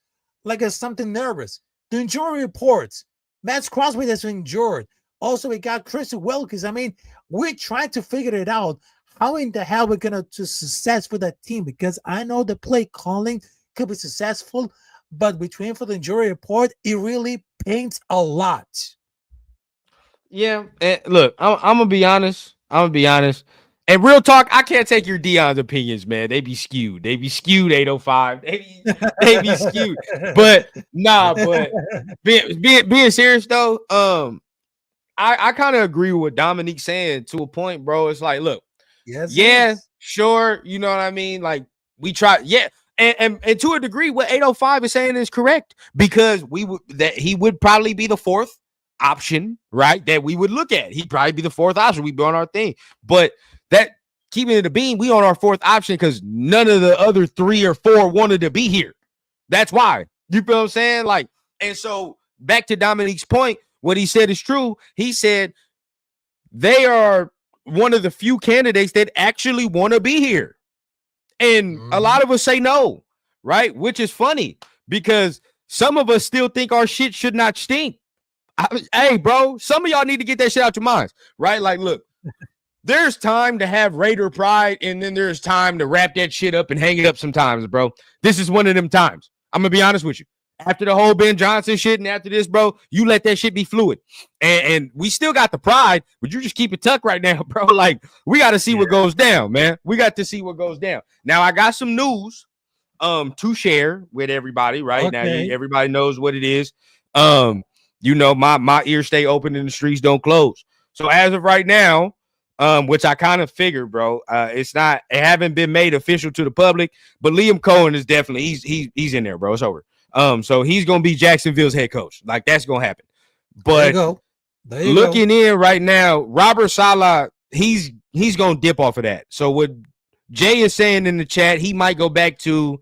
like a something nervous. The injury reports. Matt Crosby has been injured. Also, we got Chris Wilkins. I mean, we're trying to figure it out. How in the hell we're gonna to success for that team? Because I know the play calling could be successful, but between for the injury report, it really paints a lot. Yeah, and look, I'm gonna be honest. And real talk, I can't take your Dion's opinions, man. They be skewed. 805. They be skewed. But but being serious though, I kind of agree with what Dominique's saying to a point, bro. It's like, look, yes. Sure, you know what I mean? Like we try, and to a degree, what 805 is saying is correct because he would probably be the fourth option, right? That we would look at. He'd probably be the fourth option. We'd be on our thing, but that keeping it a beam, we on our fourth option because none of the other 3 or 4 wanted to be here. That's why. You feel what I'm saying? Like, and so back to Dominique's point, what he said is true. He said they are one of the few candidates that actually want to be here. And a lot of us say no, right? Which is funny because some of us still think our shit should not stink. Hey, bro, some of y'all need to get that shit out your minds, right? Like, look, there's time to have Raider pride, and then there's time to wrap that shit up and hang it up sometimes, bro. This is one of them times. I'm going to be honest with you. After the whole Ben Johnson shit and after this, bro, you let that shit be fluid. And we still got the pride, but you just keep it tucked right now, bro. Like, we got to see what goes down, man. We got to see what goes down. Now, I got some news to share with everybody right now. Everybody knows what it is. You know, my ears stay open and the streets don't close. So as of right now, which I kind of figured, bro, it haven't been made official to the public, but Liam Cohen is definitely he's in there, bro. It's over. So he's gonna be Jacksonville's head coach. Like that's gonna happen. But there you looking in right now, Robert Saleh, he's gonna dip off of that. So what Jay is saying in the chat, he might go back to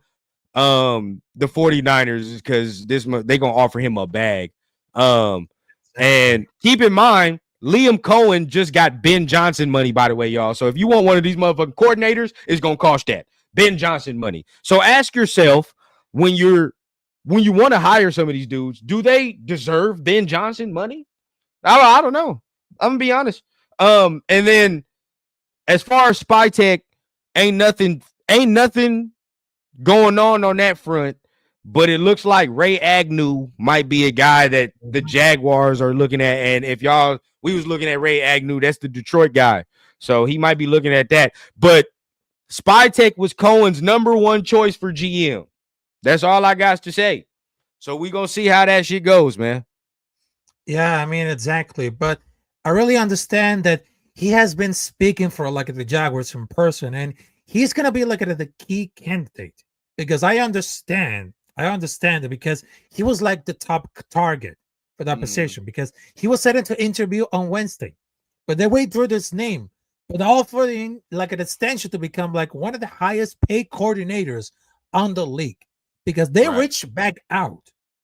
the 49ers because they're gonna offer him a bag. And keep in mind, Liam Cohen just got Ben Johnson money, by the way, y'all. So if you want one of these motherfucking coordinators, it's gonna cost that Ben Johnson money. So ask yourself when you want to hire some of these dudes, do they deserve Ben Johnson money? I don't know. I'm gonna be honest. And then as far as Spy Tech, ain't nothing going on that front. But it looks like Ray Agnew might be a guy that the Jaguars are looking at. And if we was looking at Ray Agnew, that's the Detroit guy. So he might be looking at that. But Spy Tech was Cohen's number 1 choice for GM. That's all I got to say. So we going to see how that shit goes, man. Yeah, I mean, exactly. But I really understand that he has been speaking for like the Jaguars in person. And he's going to be like the key candidate. Because I understand it because he was like the top target for that position because he was set into interview on Wednesday, but they wait through this name, but all for like an extension to become like one of the highest paid coordinators on the league because they reached back out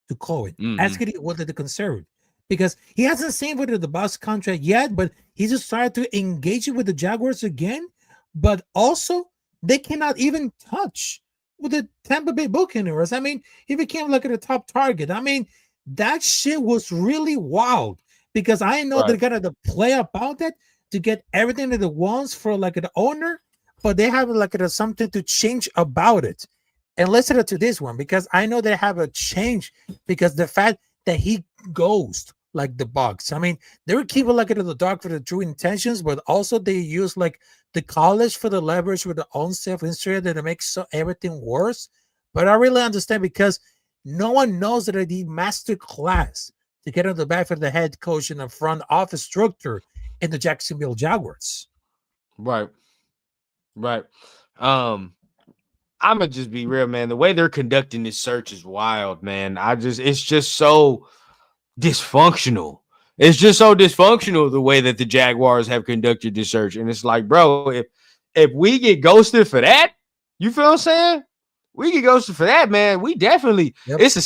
to Cohen, asking whether they're concerned because he hasn't seen whether the boss contract yet, but he just started to engage with the Jaguars again, but also they cannot even touch with the Tampa Bay Buccaneers. I mean, he became like a top target. I mean, that shit was really wild because I know they're gonna play about that to get everything that they wants for like an owner, but they have like something to change about it. And listen to this one because I know they have a change because the fact that he goes like the Bucks. I mean, they were keeping like it in the dark for the true intentions, but also they use like the college for the leverage with their own self-interest that it makes everything worse. But I really understand because no one knows that they need master class to get on the back of the head coach in the front office structure in the Jacksonville Jaguars. Right. Right. I'm gonna just be real, man. The way they're conducting this search is wild, man. It's just so dysfunctional. It's just so dysfunctional the way that the Jaguars have conducted this search. And it's like, bro, if we get ghosted for that, you feel what I'm saying? We get ghosted for that, man. We definitely it's a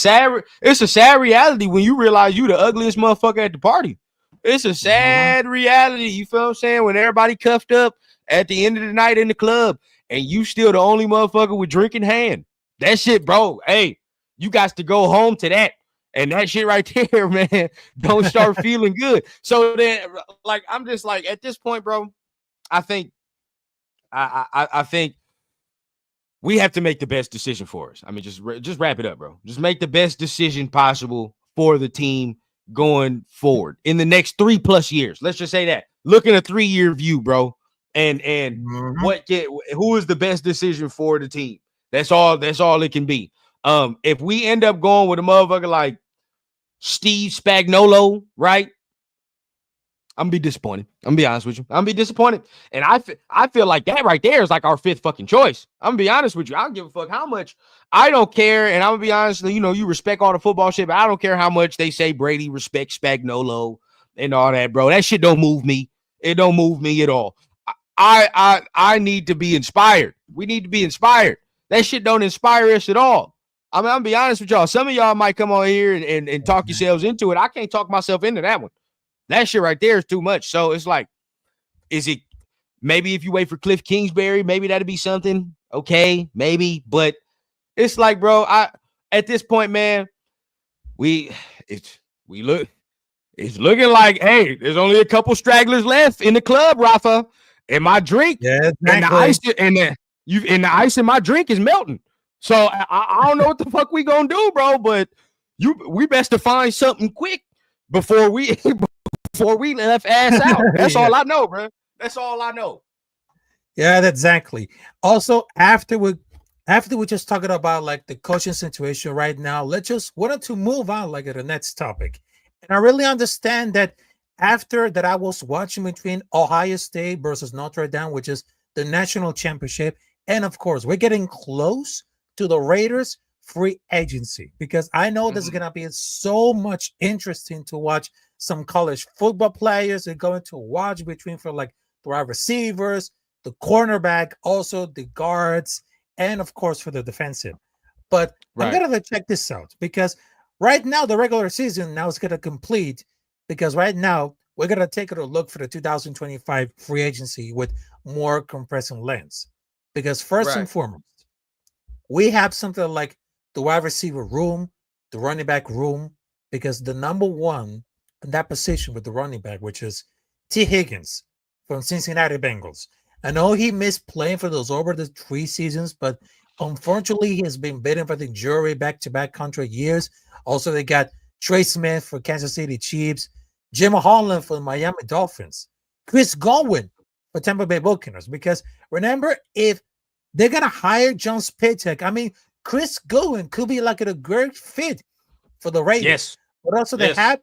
sad reality when you realize you the ugliest motherfucker at the party. It's a sad reality. You feel what I'm saying? When everybody cuffed up at the end of the night in the club and you still the only motherfucker with drink in hand. That shit, bro. Hey, you got to go home to that. And that shit right there, man, don't start feeling good. So then, like, I'm just like, at this point, bro, I think we have to make the best decision for us. I mean, just wrap it up, bro. Just make the best decision possible for the team going forward in the next 3+ years. Let's just say that. Look in a 3-year view, bro. And who is the best decision for the team? That's all it can be. If we end up going with a motherfucker like Steve Spagnuolo, right? I'm gonna be disappointed. I'm gonna be honest with you. I'm gonna be disappointed. And I feel like that right there is like our 5th fucking choice. I'm gonna be honest with you. I don't give a fuck how much. I don't care. And I'm gonna be honest, you respect all the football shit, but I don't care how much they say Brady respects Spagnuolo and all that, bro. That shit don't move me. It don't move me at all. I need to be inspired. We need to be inspired. That shit don't inspire us at all. I mean, I'm gonna be honest with y'all. Some of y'all might come on here and talk yourselves into it. I can't talk myself into that one. That shit right there is too much. So it's like, is it maybe if you wait for Cliff Kingsbury, maybe that'd be something? Okay, maybe. But it's like, bro, at this point, man, it's looking like, hey, there's only a couple stragglers left in the club, Rafa. And my drink, and the ice in my drink is melting. So I don't know what the fuck we gonna do, bro. But we best to find something quick before we left ass out. That's all I know, bro. That's all I know. Yeah, exactly. Also, after we just talking about like the coaching situation right now, let's just wanted to move on like to the next topic. And I really understand that after that I was watching between Ohio State versus Notre Dame, which is the national championship, and of course we're getting close to the Raiders free agency because I know there's gonna be so much interesting to watch. Some college football players are going to watch between for like the wide receivers, the cornerback, also the guards, and of course for the defensive. But I'm gonna check this out because right now the regular season now is gonna complete because right now we're gonna take a look for the 2025 free agency with more compressing lens. Because first and foremost, we have something like the wide receiver room, the running back room, because the number one in that position with the running back, which is T. Higgins from Cincinnati Bengals. I know he missed playing for those over the 3 seasons, but unfortunately, he has been bidden for the jury back-to-back contract years. Also, they got Trey Smith for Kansas City Chiefs, Jim Holland for the Miami Dolphins, Chris Godwin for Tampa Bay Buccaneers. Because remember, if they're going to hire John Spitek, I mean, Chris Godwin could be like a great fit for the Raiders. Yes. But also they have,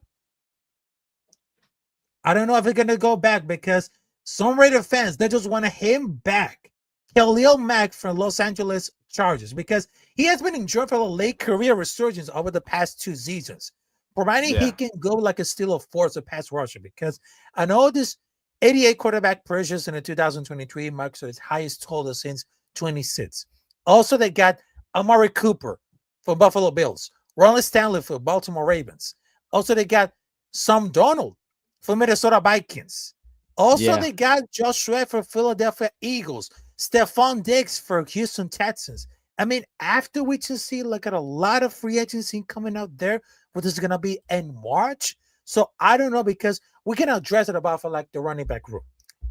I don't know if they're going to go back because some Raider fans, they just want him back. Khalil Mack from Los Angeles Chargers, because he has been enjoying for a late career resurgence over the past 2 seasons. Providing he can go like a steal of force, a pass rusher, because I know this 88 quarterback pressures in the 2023 marks its highest total since 26. Also, they got Amari Cooper for Buffalo Bills, Ronald Stanley for Baltimore Ravens. Also, they got Sam Darnold for Minnesota Vikings. Also, they got Josh Sweat for Philadelphia Eagles, Stephon Diggs for Houston Texans. I mean, after we just see like a lot of free agency coming out there, what is going to be in March. So I don't know, because we can address it about for like the running back room,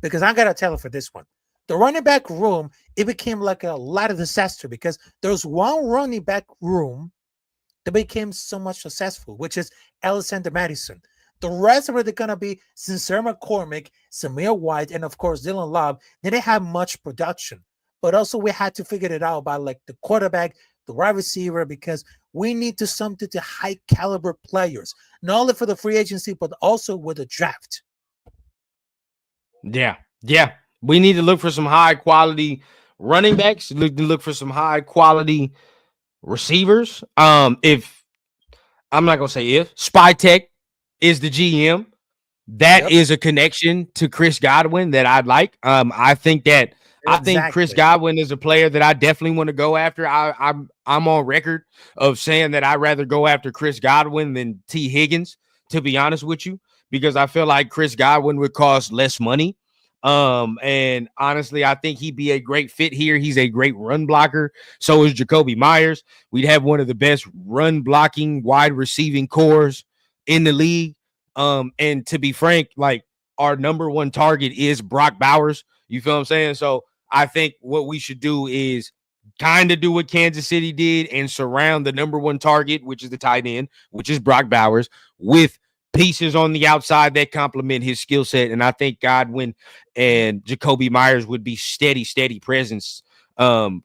because I got to tell it for this one. The running back room, it became like a lot of disaster because there's one running back room that became so much successful, which is Alexander Madison. The rest of it, they're going to be Sincere McCormick, Samir White, and of course, Dylan Love. They didn't have much production, but also we had to figure it out by like the quarterback, the wide receiver, because we need to something to high caliber players, not only for the free agency, but also with the draft. Yeah. Yeah. We need to look for some high quality running backs, look for some high quality receivers. If I'm not gonna say if Spy Tech is the GM, that is a connection to Chris Godwin that I'd like. I think Chris Godwin is a player that I definitely want to go after. I'm on record of saying that I'd rather go after Chris Godwin than T. Higgins, to be honest with you, because I feel like Chris Godwin would cost less money. And honestly, I think he'd be a great fit here. He's a great run blocker. So is Jacoby Myers. We'd have one of the best run blocking wide receiving cores in the league. And to be frank, like our number one target is Brock Bowers. You feel what I'm saying? So I think what we should do is kind of do what Kansas City did and surround the number one target, which is the tight end, which is Brock Bowers, with pieces on the outside that complement his skill set. And I think Godwin and Jacoby Myers would be steady presence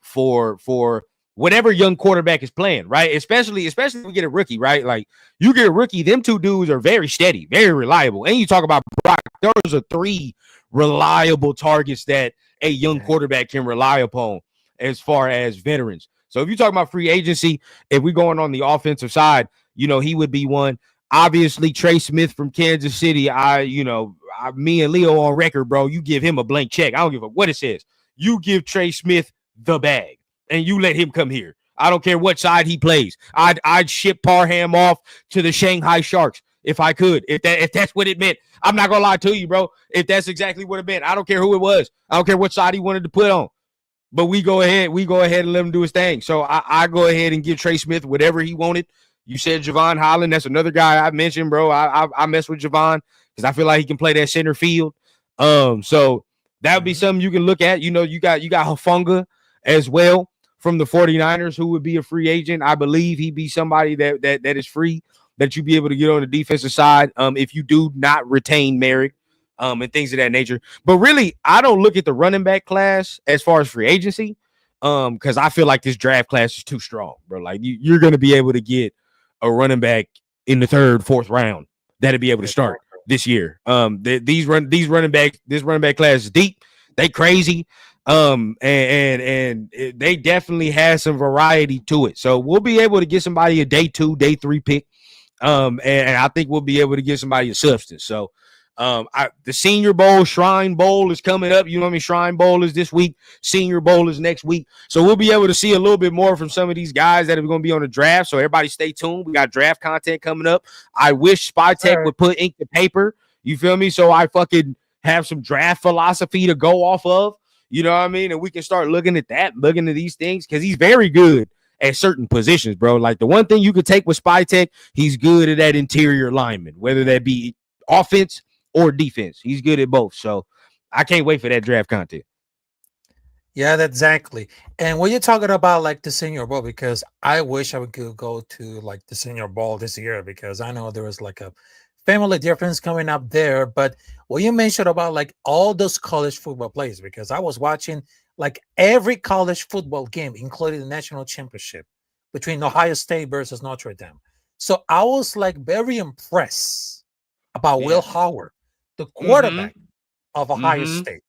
for whatever young quarterback is playing, right? Especially if we get a rookie, right? Like you get a rookie, them two dudes are very steady, very reliable. And you talk about Brock, those are three reliable targets that a young quarterback can rely upon as far as veterans. So if you talk about free agency, if we're going on the offensive side, he would be one. Obviously, Trey Smith from Kansas City, me and Leo on record, bro, you give him a blank check. I don't give a what it says. You give Trey Smith the bag and you let him come here. I don't care what side he plays. I'd ship Parham off to the Shanghai Sharks if I could, if that's what it meant. I'm not gonna lie to you, bro. If that's exactly what it meant, I don't care who it was. I don't care what side he wanted to put on. But we go ahead and let him do his thing. So I go ahead and give Trey Smith whatever he wanted. You said Javon Holland. That's another guy I mentioned, bro. I mess with Javon because I feel like he can play that center field. So that would be something you can look at. You got Hufanga as well from the 49ers, who would be a free agent. I believe he'd be somebody that is free, that you'd be able to get on the defensive side if you do not retain Merrick and things of that nature. But really, I don't look at the running back class as far as free agency because I feel like this draft class is too strong, bro. Like you're going to be able to get a running back in the third, fourth round that'll be able to start this year. This running back class is deep. They crazy. And they definitely have some variety to it. So we'll be able to get somebody a day 2, day 3 pick. And I think we'll be able to get somebody a substance. So the Senior Bowl, Shrine Bowl is coming up. You know what I mean? Shrine Bowl is this week. Senior Bowl is next week. So we'll be able to see a little bit more from some of these guys that are going to be on the draft. So everybody stay tuned. We got draft content coming up. I wish Spy Tech would put ink to paper. You feel me? So I fucking have some draft philosophy to go off of. You know what I mean? And we can start looking at these things because he's very good at certain positions, bro. Like the one thing you could take with Spy Tech, he's good at that interior lineman, whether that be offense or defense. He's good at both. So I can't wait for that draft content. Yeah, exactly. And when you're talking about like the Senior Bowl, because I wish I could go to like the Senior Bowl this year because I know there was like a family difference coming up there. But what you mentioned about like all those college football players, because I was watching like every college football game, including the national championship between Ohio State versus Notre Dame. So I was like very impressed about Will Howard, the quarterback of Ohio State,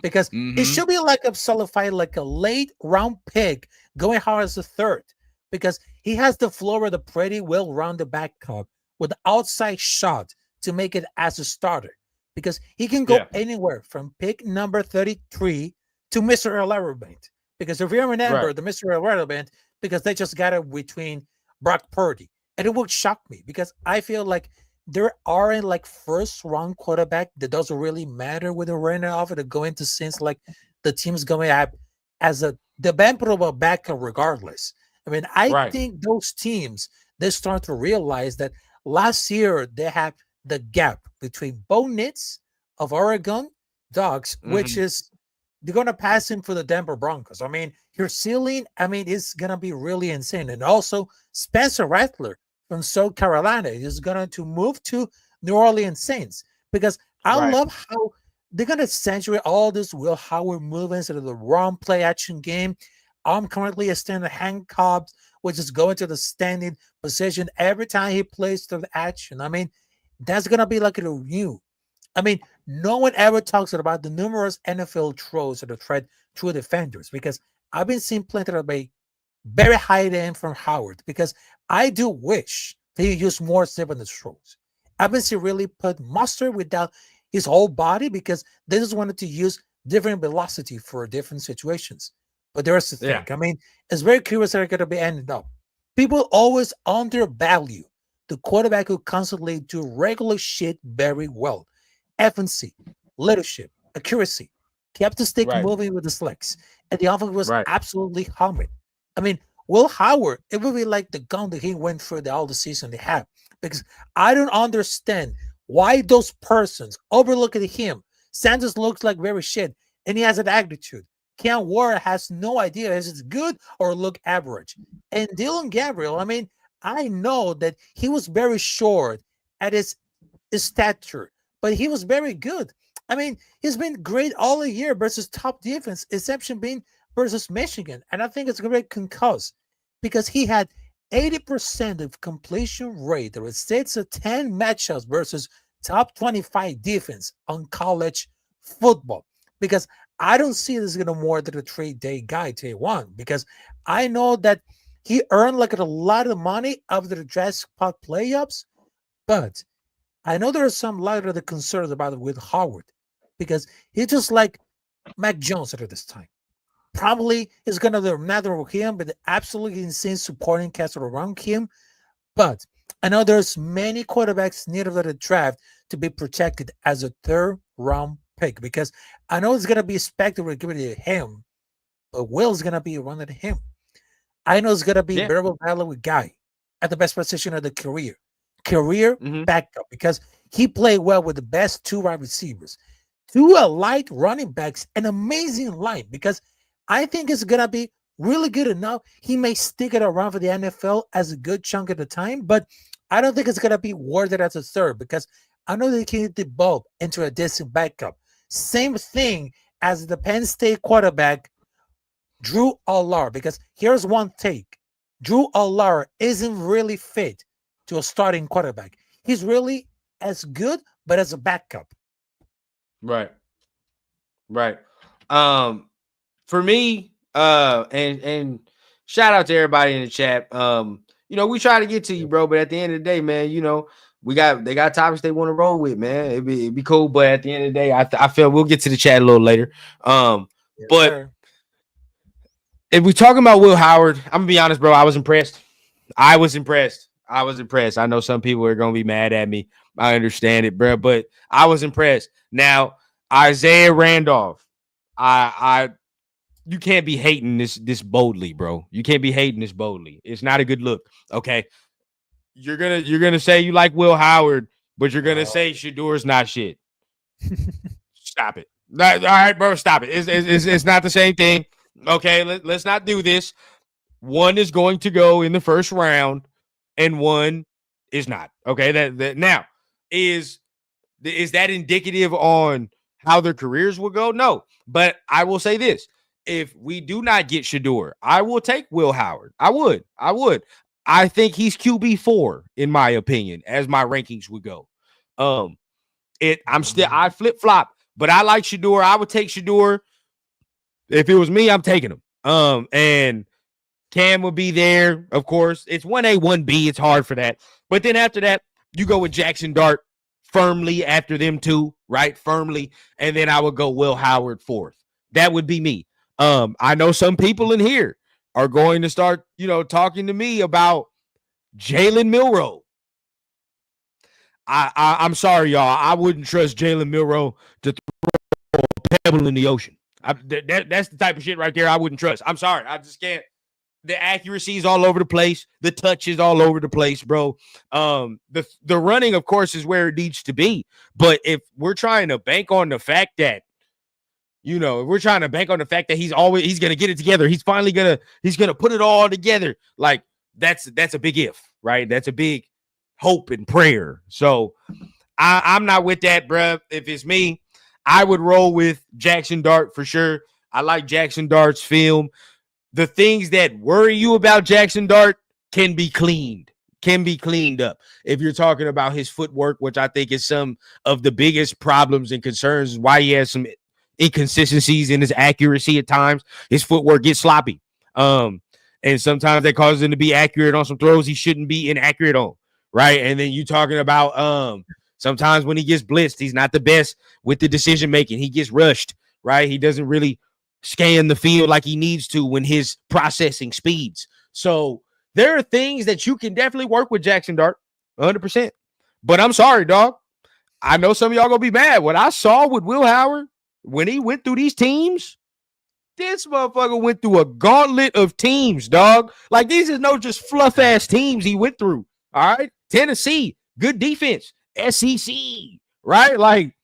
because it should be like a solidified, like a late round pick going hard as a third, because he has the floor with a pretty well-rounded backup with the outside shot to make it as a starter, because he can go anywhere from pick number 33 to Mr. Irrelevant. Because if you remember the Mr. Irrelevant, because they just got it between Brock Purdy, and it would shock me because I feel like there aren't like first round quarterback that doesn't really matter with the runner off it to go into since like the team's going to have as a dependable backup regardless. I mean, I think those teams, they start to realize that last year they have the gap between Bo Nix of Oregon Ducks, which is they're going to pass him for the Denver Broncos. I mean, your ceiling, I mean, it's going to be really insane. And also Spencer Rattler from South Carolina is going to move to New Orleans Saints, because I Right. love how they're going to saturate all this Will Howard movements into the wrong play action game. I'm currently a standard hand Cobbs, which is going to the standing position every time he plays to the action. I mean, that's going to be like a new. I mean, no one ever talks about the numerous NFL throws that are thread through defenders, because I've been seeing plenty of a very high end from Howard, because I do wish they use more zip on the throws. I've been seeing really put mustard without his whole body, because they just wanted to use different velocity for different situations. But there's the thing. Yeah. I mean, it's very curious how they're going to be ended up. People always undervalue the quarterback who constantly do regular shit very well. Efficiency, leadership, accuracy, kept the stick Right. moving with his legs, and the offense was Right. absolutely humming. I mean, Will Howard, it would be like the gun that he went through all the season they had, because I don't understand why those persons overlooking him. Sanders looks like very shit, and he has an attitude. Cam Ward has no idea if it's good or look average. And Dylan Gabriel, I mean, I know that he was very short at his stature, but he was very good. I mean, he's been great all year versus top defense, exception being versus Michigan. And I think it's a great concuss, because he had 80% of completion rate. There was 6 or 10 matchups versus top 25 defense on college football. Because I don't see this going to more than a 3-day guy, day one, because I know that he earned like a lot of money after the draft spot playoffs, but I know there are some lot of the concerns about it with Howard, because he's just like Mac Jones at this time. Probably it's going to be a matter of him, but the absolutely insane supporting cast around him. But I know there's many quarterbacks needed for the draft to be protected as a third round pick, because I know it's going to be expected to give it to him, but Will's going to be running him. I know it's going to be Yeah. variable battle with Guy at the best position of the career Mhm. backup, because he played well with the best 2 wide receivers, 2 light running backs, an amazing line, because I think it's going to be really good enough. He may stick it around for the NFL as a good chunk of the time, but I don't think it's going to be worth it as a third, because I know they can develop into a decent backup. Same thing as the Penn State quarterback, Drew Allar, because here's one take. Drew Allar isn't really fit to a starting quarterback. He's really as good, but as a backup. Right. Right. For me, and shout out to everybody in the chat. We try to get to you, bro, but at the end of the day, man, they got topics they want to roll with, man. It'd be cool, but at the end of the day, I feel we'll get to the chat a little later. Yes, But sir. if we're talking about Will Howard, I'm gonna be honest, bro. I was impressed. I was impressed. I know some people are gonna be mad at me. I understand it, bro, but I was impressed. Now, Isaiah Randolph, I you can't be hating this boldly, bro. You can't be hating this boldly. It's not a good look. Okay. You're gonna say you like Will Howard, but you're gonna say Shador's not shit. Stop it. All right, bro. Stop it. It's not the same thing. Okay, let's not do this. One is going to go in the first round, and one is not. Okay, that now is that indicative on how their careers will go? No, but I will say this: if we do not get Shador, I will take Will Howard. I would. I think he's QB4 in my opinion, as my rankings would go. I flip flop, but I like Shador. I would take Shador. If it was me, I'm taking him. And Cam would be there, of course. It's 1A, 1B. It's hard for that. But then after that, you go with Jackson Dart firmly after them two, right? Firmly. And then I would go Will Howard fourth. That would be me. I know some people in here are going to start, talking to me about Jalen Milroe. I'm sorry, y'all. I wouldn't trust Jalen Milroe to throw a pebble in the ocean. That's the type of shit right there I wouldn't trust. I'm sorry. I just can't. The accuracy is all over the place. The touch is all over the place, bro. The running, of course, is where it needs to be. But if we're trying to bank on the fact that, he's going to get it together. He's finally he's going to put it all together. Like that's a big if, right? That's a big hope and prayer. So I'm not with that, bruh. If it's me, I would roll with Jackson Dart for sure. I like Jackson Dart's film. The things that worry you about Jackson Dart can be cleaned up. If you're talking about his footwork, which I think is some of the biggest problems and concerns, why he has some inconsistencies in his accuracy at times. His footwork gets sloppy. And sometimes that causes him to be accurate on some throws he shouldn't be inaccurate on, right? And then you talking about sometimes when he gets blitzed, he's not the best with the decision making. He gets rushed, right? He doesn't really scan the field like he needs to when his processing speeds. So there are things that you can definitely work with Jackson Dart, 100%. But I'm sorry, dog. I know some of y'all gonna be mad. What I saw with Will Howard when he went through these teams, this motherfucker went through a gauntlet of teams, dog. Like, these is no just fluff ass teams he went through. All right, Tennessee, good defense. SEC, right? Like,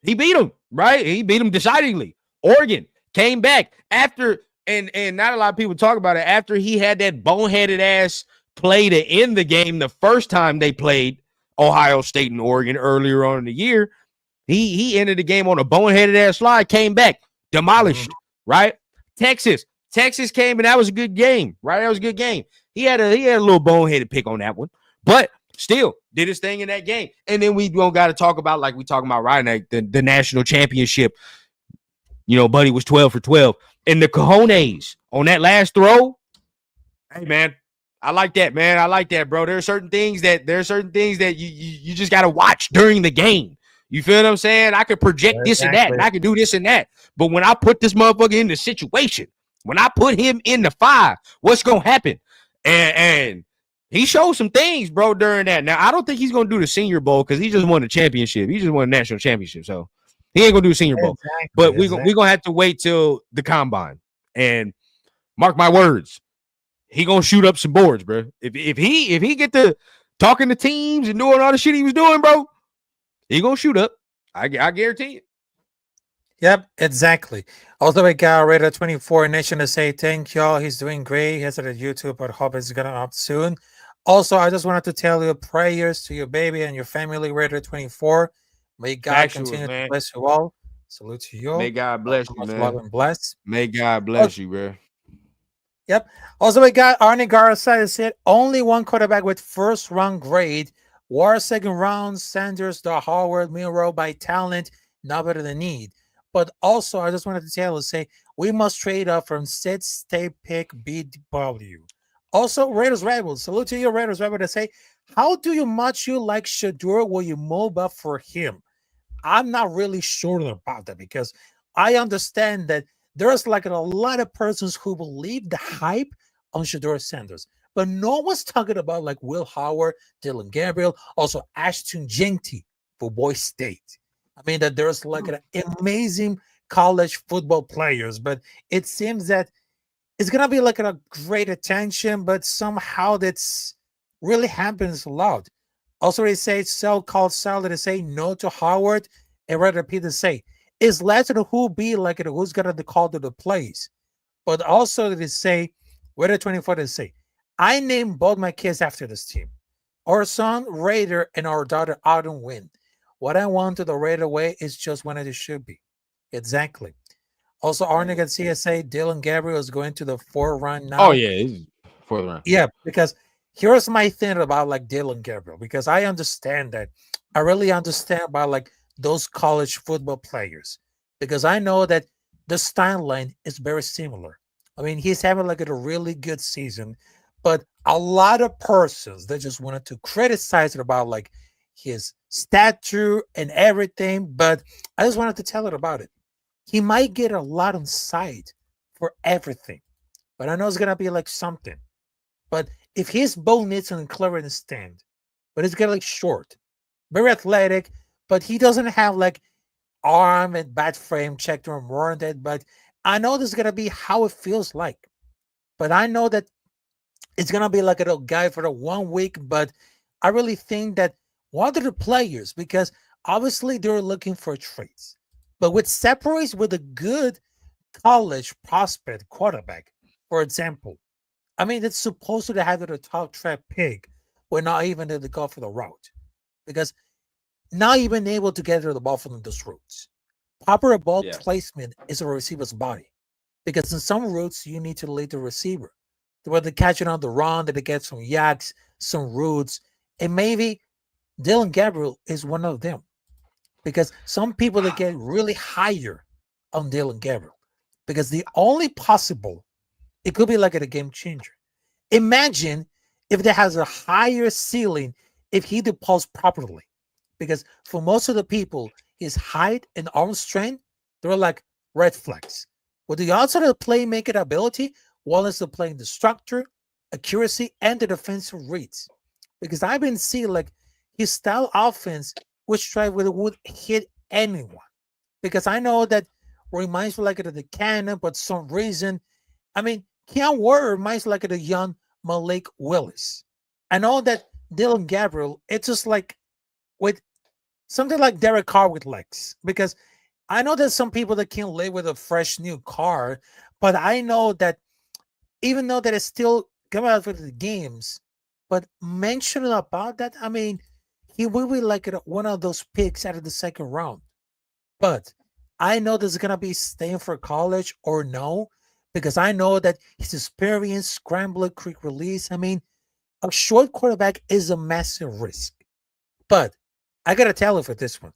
he beat him, right? He beat him decidedly. Oregon came back after, and not a lot of people talk about it, after he had that boneheaded ass play to end the game the first time they played Ohio State and Oregon earlier on in the year. He ended the game on a boneheaded ass slide, came back, demolished, right? Texas came, and that was a good game, right? That was a good game. He had a little boneheaded pick on that one, but still did his thing in that game. And then we don't got to talk about, like we talking about right now, the national championship. You know, Buddy was 12 for 12. And the cojones on that last throw, hey, man, I like that, man. I like that, bro. There are certain things that you just got to watch during the game. You feel what I'm saying? I could project this and that, and I could do this and that. But when I put this motherfucker in the situation, when I put him in the 5, what's going to happen? And he showed some things, bro, during that. Now, I don't think he's going to do the Senior Bowl because he just won the championship. He just won a national championship, so he ain't going to do the Senior Bowl. But we're going to have to wait till the Combine. And mark my words, he going to shoot up some boards, bro. If he get to talking to teams and doing all the shit he was doing, bro, he going to shoot up. I guarantee it. Yep, exactly. Also, we got Radar 24 Nation to say thank y'all. He's doing great. He has it at YouTube, but hope it's going to up soon. Also, I just wanted to tell you prayers to your baby and your family, Radar 24. May God continue to bless you all. Salute to you. May God bless you, man. Love and bless. May God bless you, bro. Yep. Also, we got Arnie Garza said only one quarterback with first round grade. War second round, Sanders, Howard, Milrow by talent, not better than need. But also, I just wanted to tell you, say we must trade up from Sid State pick BW. Also, Raiders Rebel. Salute to you, Raiders Rebel, to say, how do you much you like Shadur? Will you move up for him? I'm not really sure about that because I understand that there's like a lot of persons who believe the hype on Shadur Sanders, but no one's talking about like Will Howard, Dylan Gabriel, also Ashton Jeanty for Boise State. I mean that there's like an amazing college football players, but it seems that it's gonna be like a great attention, but somehow that's really happens a lot. Also, they say so-called salad to say no to Howard, and rather Peter say it's less than who be like it, who's gonna be called to the plays. But also they say, whether 24 they say, I named both my kids after this team. Our son Raider and our daughter Autumn win. What I want to the Raider way is just when it should be. Exactly. Also, Arnie Garcia say Dylan Gabriel is going to the 4th round now. Oh yeah, he's 4th round. Yeah, because here's my thing about like Dylan Gabriel, because I understand that. I really understand about like those college football players, because I know that the style line is very similar. I mean, he's having like a really good season, but a lot of persons that just wanted to criticize it about like his stature and everything. But I just wanted to tell it about it. He might get a lot on sight for everything, but I know it's gonna be like something. But if his bone needs and clever in the stand, but it's gonna like short, very athletic, but he doesn't have like arm and bat frame checked or warranted. But I know this is gonna be how it feels like. But I know that it's gonna be like a little guy for the 1 week. But I really think that one of the players, because obviously they're looking for trades, but what separates with a good college prospect quarterback, for example, I mean, it's supposed to have the top trap pick. We're not even to go for the route, because not even able to get to the ball from those routes. Proper ball Yeah. placement is a receiver's body, because in some routes you need to lead the receiver. Whether they catch it on the run, that they get some yaks, some roots, and maybe Dylan Gabriel is one of them. Because some people that get really higher on Dylan Gabriel, because the only possible, it could be like a game changer. Imagine if there has a higher ceiling if he deploys properly. Because for most of the people, his height and arm strength, they're like red flags. With the outside of the playmaking ability, one is to playing the structure, accuracy, and the defensive reads. Because I've been seeing like his style offense, which try would hit anyone. Because I know that reminds me like of the cannon, but some reason, I mean, Keon Warrior reminds me like of the young Malik Willis. I know that Dylan Gabriel, it's just like with something like Derek Carr with legs. Because I know there's some people that can't live with a fresh new car, but I know that even though that it's still coming out for the games, but mentioning about that, I mean, he will be like one of those picks out of the second round. But I know there's gonna be staying for college or no, because I know that his experience, scrambler, quick release. I mean, a short quarterback is a massive risk. But I gotta tell you for this one,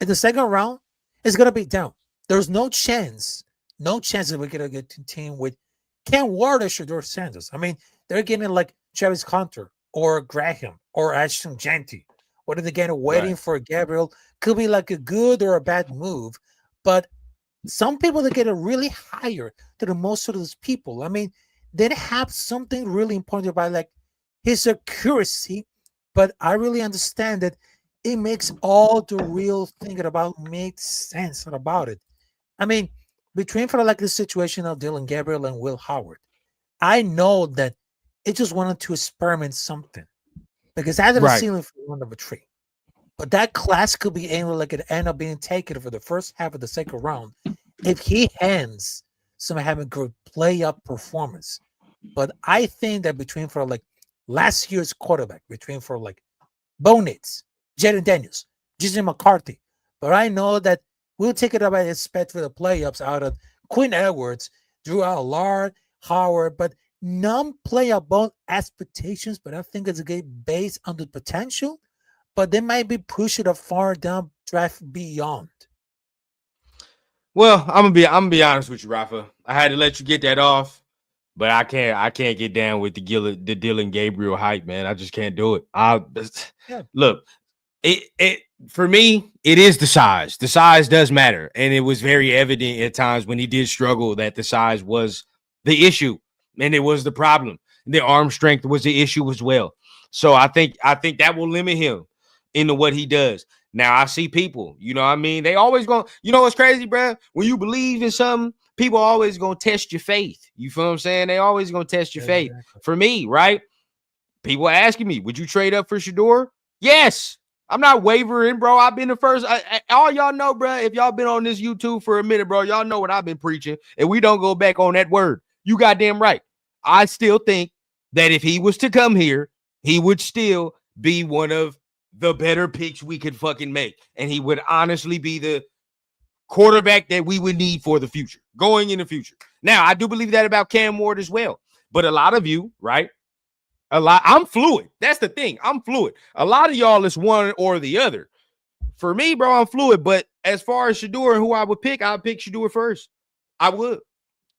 in the second round, it's gonna be down. There's no chance that we're gonna get to team with Ken Ward or Shador Sanders. I mean, they're getting like Travis Hunter or Graham or Ashton Genty. What are they getting waiting for Gabriel? Could be like a good or a bad move. But some people that get a really higher to the most of those people. I mean, they have something really important about like his accuracy, but I really understand that it makes all the real thinking about makes sense about it. I mean, between for like the situation of Dylan Gabriel and Will Howard, I know that it just wanted to experiment something because I had a ceiling for one of a tree. But that class could be able like it end up being taken for the first half of the second round if he hands some having good play up performance. But I think that between for like last year's quarterback, between for like Bo Nix, Jaden Daniels, Jason McCarthy. But I know that we'll take it up by expect for the playoffs out of Quinn Edwards, Drew Allard, Howard, but none play above expectations. But I think it's a game based on the potential. But they might be pushing a far down draft beyond. Well, I'm gonna be honest with you, Rafa. I had to let you get that off, but I can't get down with the Dylan Gabriel hype, man. I just can't do it. Look, it for me, it is the size. The size does matter, and it was very evident at times when he did struggle that the size was the issue, and it was the problem. The arm strength was the issue as well. So I think that will limit him into what he does. Now I see people, you know what I mean? They always going, you know what's crazy, bro? When you believe in something, people are always going to test your faith. You feel what I'm saying? They always going to test your faith. For me, right? People are asking me, would you trade up for Shador? Yes. I'm not wavering, bro. I've been the first. All y'all know, bro, if y'all been on this YouTube for a minute, bro, y'all know what I've been preaching, and we don't go back on that word. You goddamn right. I still think that if he was to come here, he would still be one of the better picks we could fucking make. And he would honestly be the quarterback that we would need for the future, going in the future. Now, I do believe that about Cam Ward as well. But a lot of you, right? I'm fluid. That's the thing. I'm fluid. A lot of y'all is one or the other. For me, bro, I'm fluid. But as far as Shador and who I would pick Shador first. I would.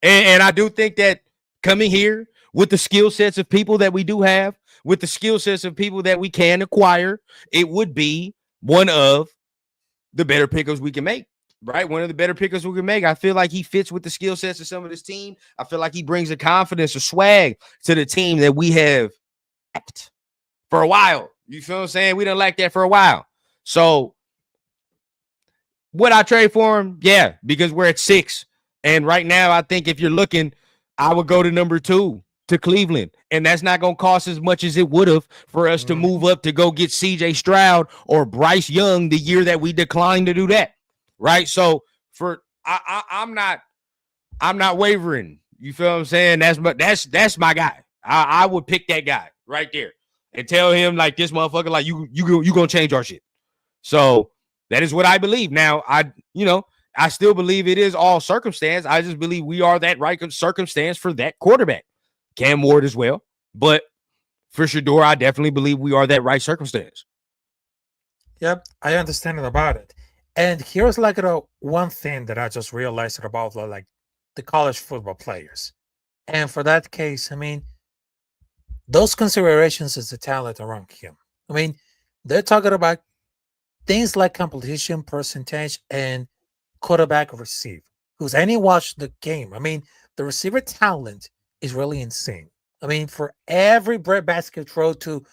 And I do think that coming here with the skill sets of people that we do have, with the skill sets of people that we can acquire, it would be one of the better pickers we can make, right? One of the better pickers we can make. I feel like he fits with the skill sets of some of this team. I feel like he brings a confidence, a swag to the team that we have lacked for a while. You feel what I'm saying? We done lacked that for a while. So would I trade for him? Yeah, because we're at 6. And right now, I think if you're looking, I would go to number 2. To Cleveland, and that's not going to cost as much as it would have for us to move up to go get CJ Stroud or Bryce Young the year that we declined to do that, right? So I'm not wavering. You feel what I'm saying? That's my guy. I would pick that guy right there and tell him like this motherfucker like you gonna change our shit. So that is what I believe. Now, I still believe it is all circumstance. I just believe we are that right circumstance for that quarterback. Cam Ward as well. But for Shador, I definitely believe we are that right circumstance. Yep, I understand about it. And here's like one thing that I just realized about like the college football players. And for that case, I mean, those considerations is the talent around him. I mean, they're talking about things like completion percentage and quarterback receive. Because any watch the game, I mean, the receiver talent is really insane. I mean, for every breadbasket throw to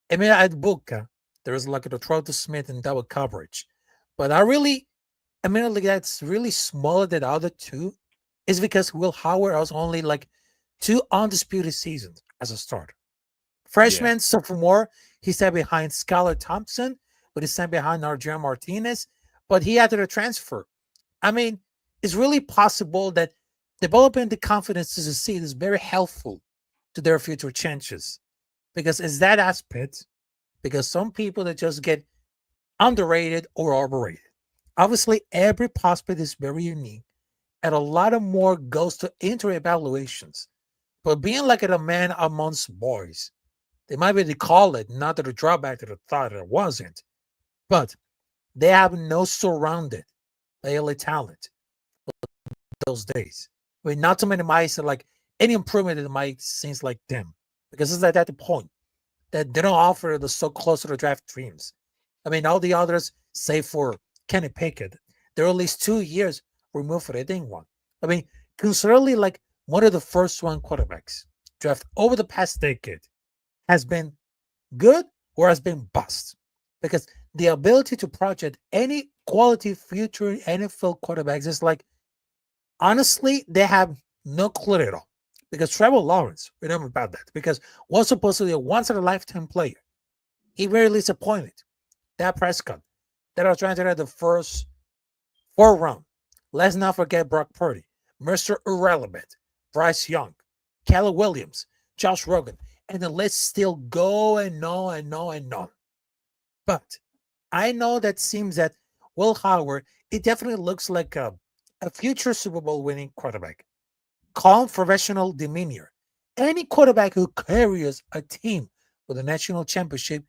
Emil Adbuka, there is like a throw to Smith in double coverage. But like that's really smaller than the other two is because Will Howard has only like 2 undisputed seasons as a starter. Freshman, sophomore, he sat behind Skylar Thompson, but he sat behind Adrian Martinez, but he had to transfer. I mean, it's really possible that developing the confidence to succeed is very helpful to their future chances. Because it's that aspect, because some people that just get underrated or overrated. Obviously, every prospect is very unique, and a lot of more goes to inter-evaluations. But being like a man amongst boys, they might be to call it, not that a drawback to the thought that it wasn't, but they have no surrounded by elite talent those days. I mean, not to minimize like any improvement that might seems like them, because it's at the point that they don't offer the so close to the draft dreams. I mean, all the others, save for Kenny Pickett, they're at least 2 years removed from the one. I mean, considerably like one of the first one quarterbacks drafted over the past decade has been good or has been bust, because the ability to project any quality future NFL quarterbacks is like, honestly, they have no clue at all. Because Trevor Lawrence, remember about that, because was supposed to be a once-in-a-lifetime player. He very disappointed. Dak Prescott, that was trying to get the first 4 round. Let's not forget Brock Purdy, Mr. Irrelevant, Bryce Young, Kelly Williams, Josh Rogan, and the list still go and on and on and on. But I know that seems that Will Howard, it definitely looks like a future Super Bowl winning quarterback. Calm professional demeanor. Any quarterback who carries a team with a national championship,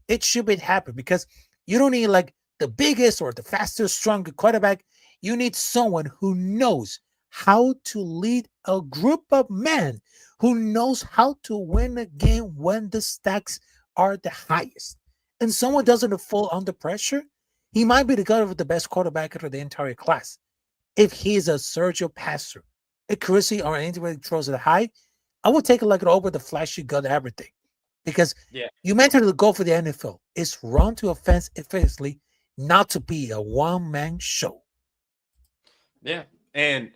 it should be happy, because you don't need like the biggest or the fastest, strongest quarterback. You need someone who knows how to lead a group of men, who knows how to win a game when the stakes are the highest. And someone doesn't fall under pressure. He might be the guy with the best quarterback out of the entire class. If he's a Sergio passer, accuracy or anything that throws it high, I would take a look at over the flashy gun everything. Because you mentioned the goal for the NFL is run to offense effectively, not to be a one-man show. Yeah. And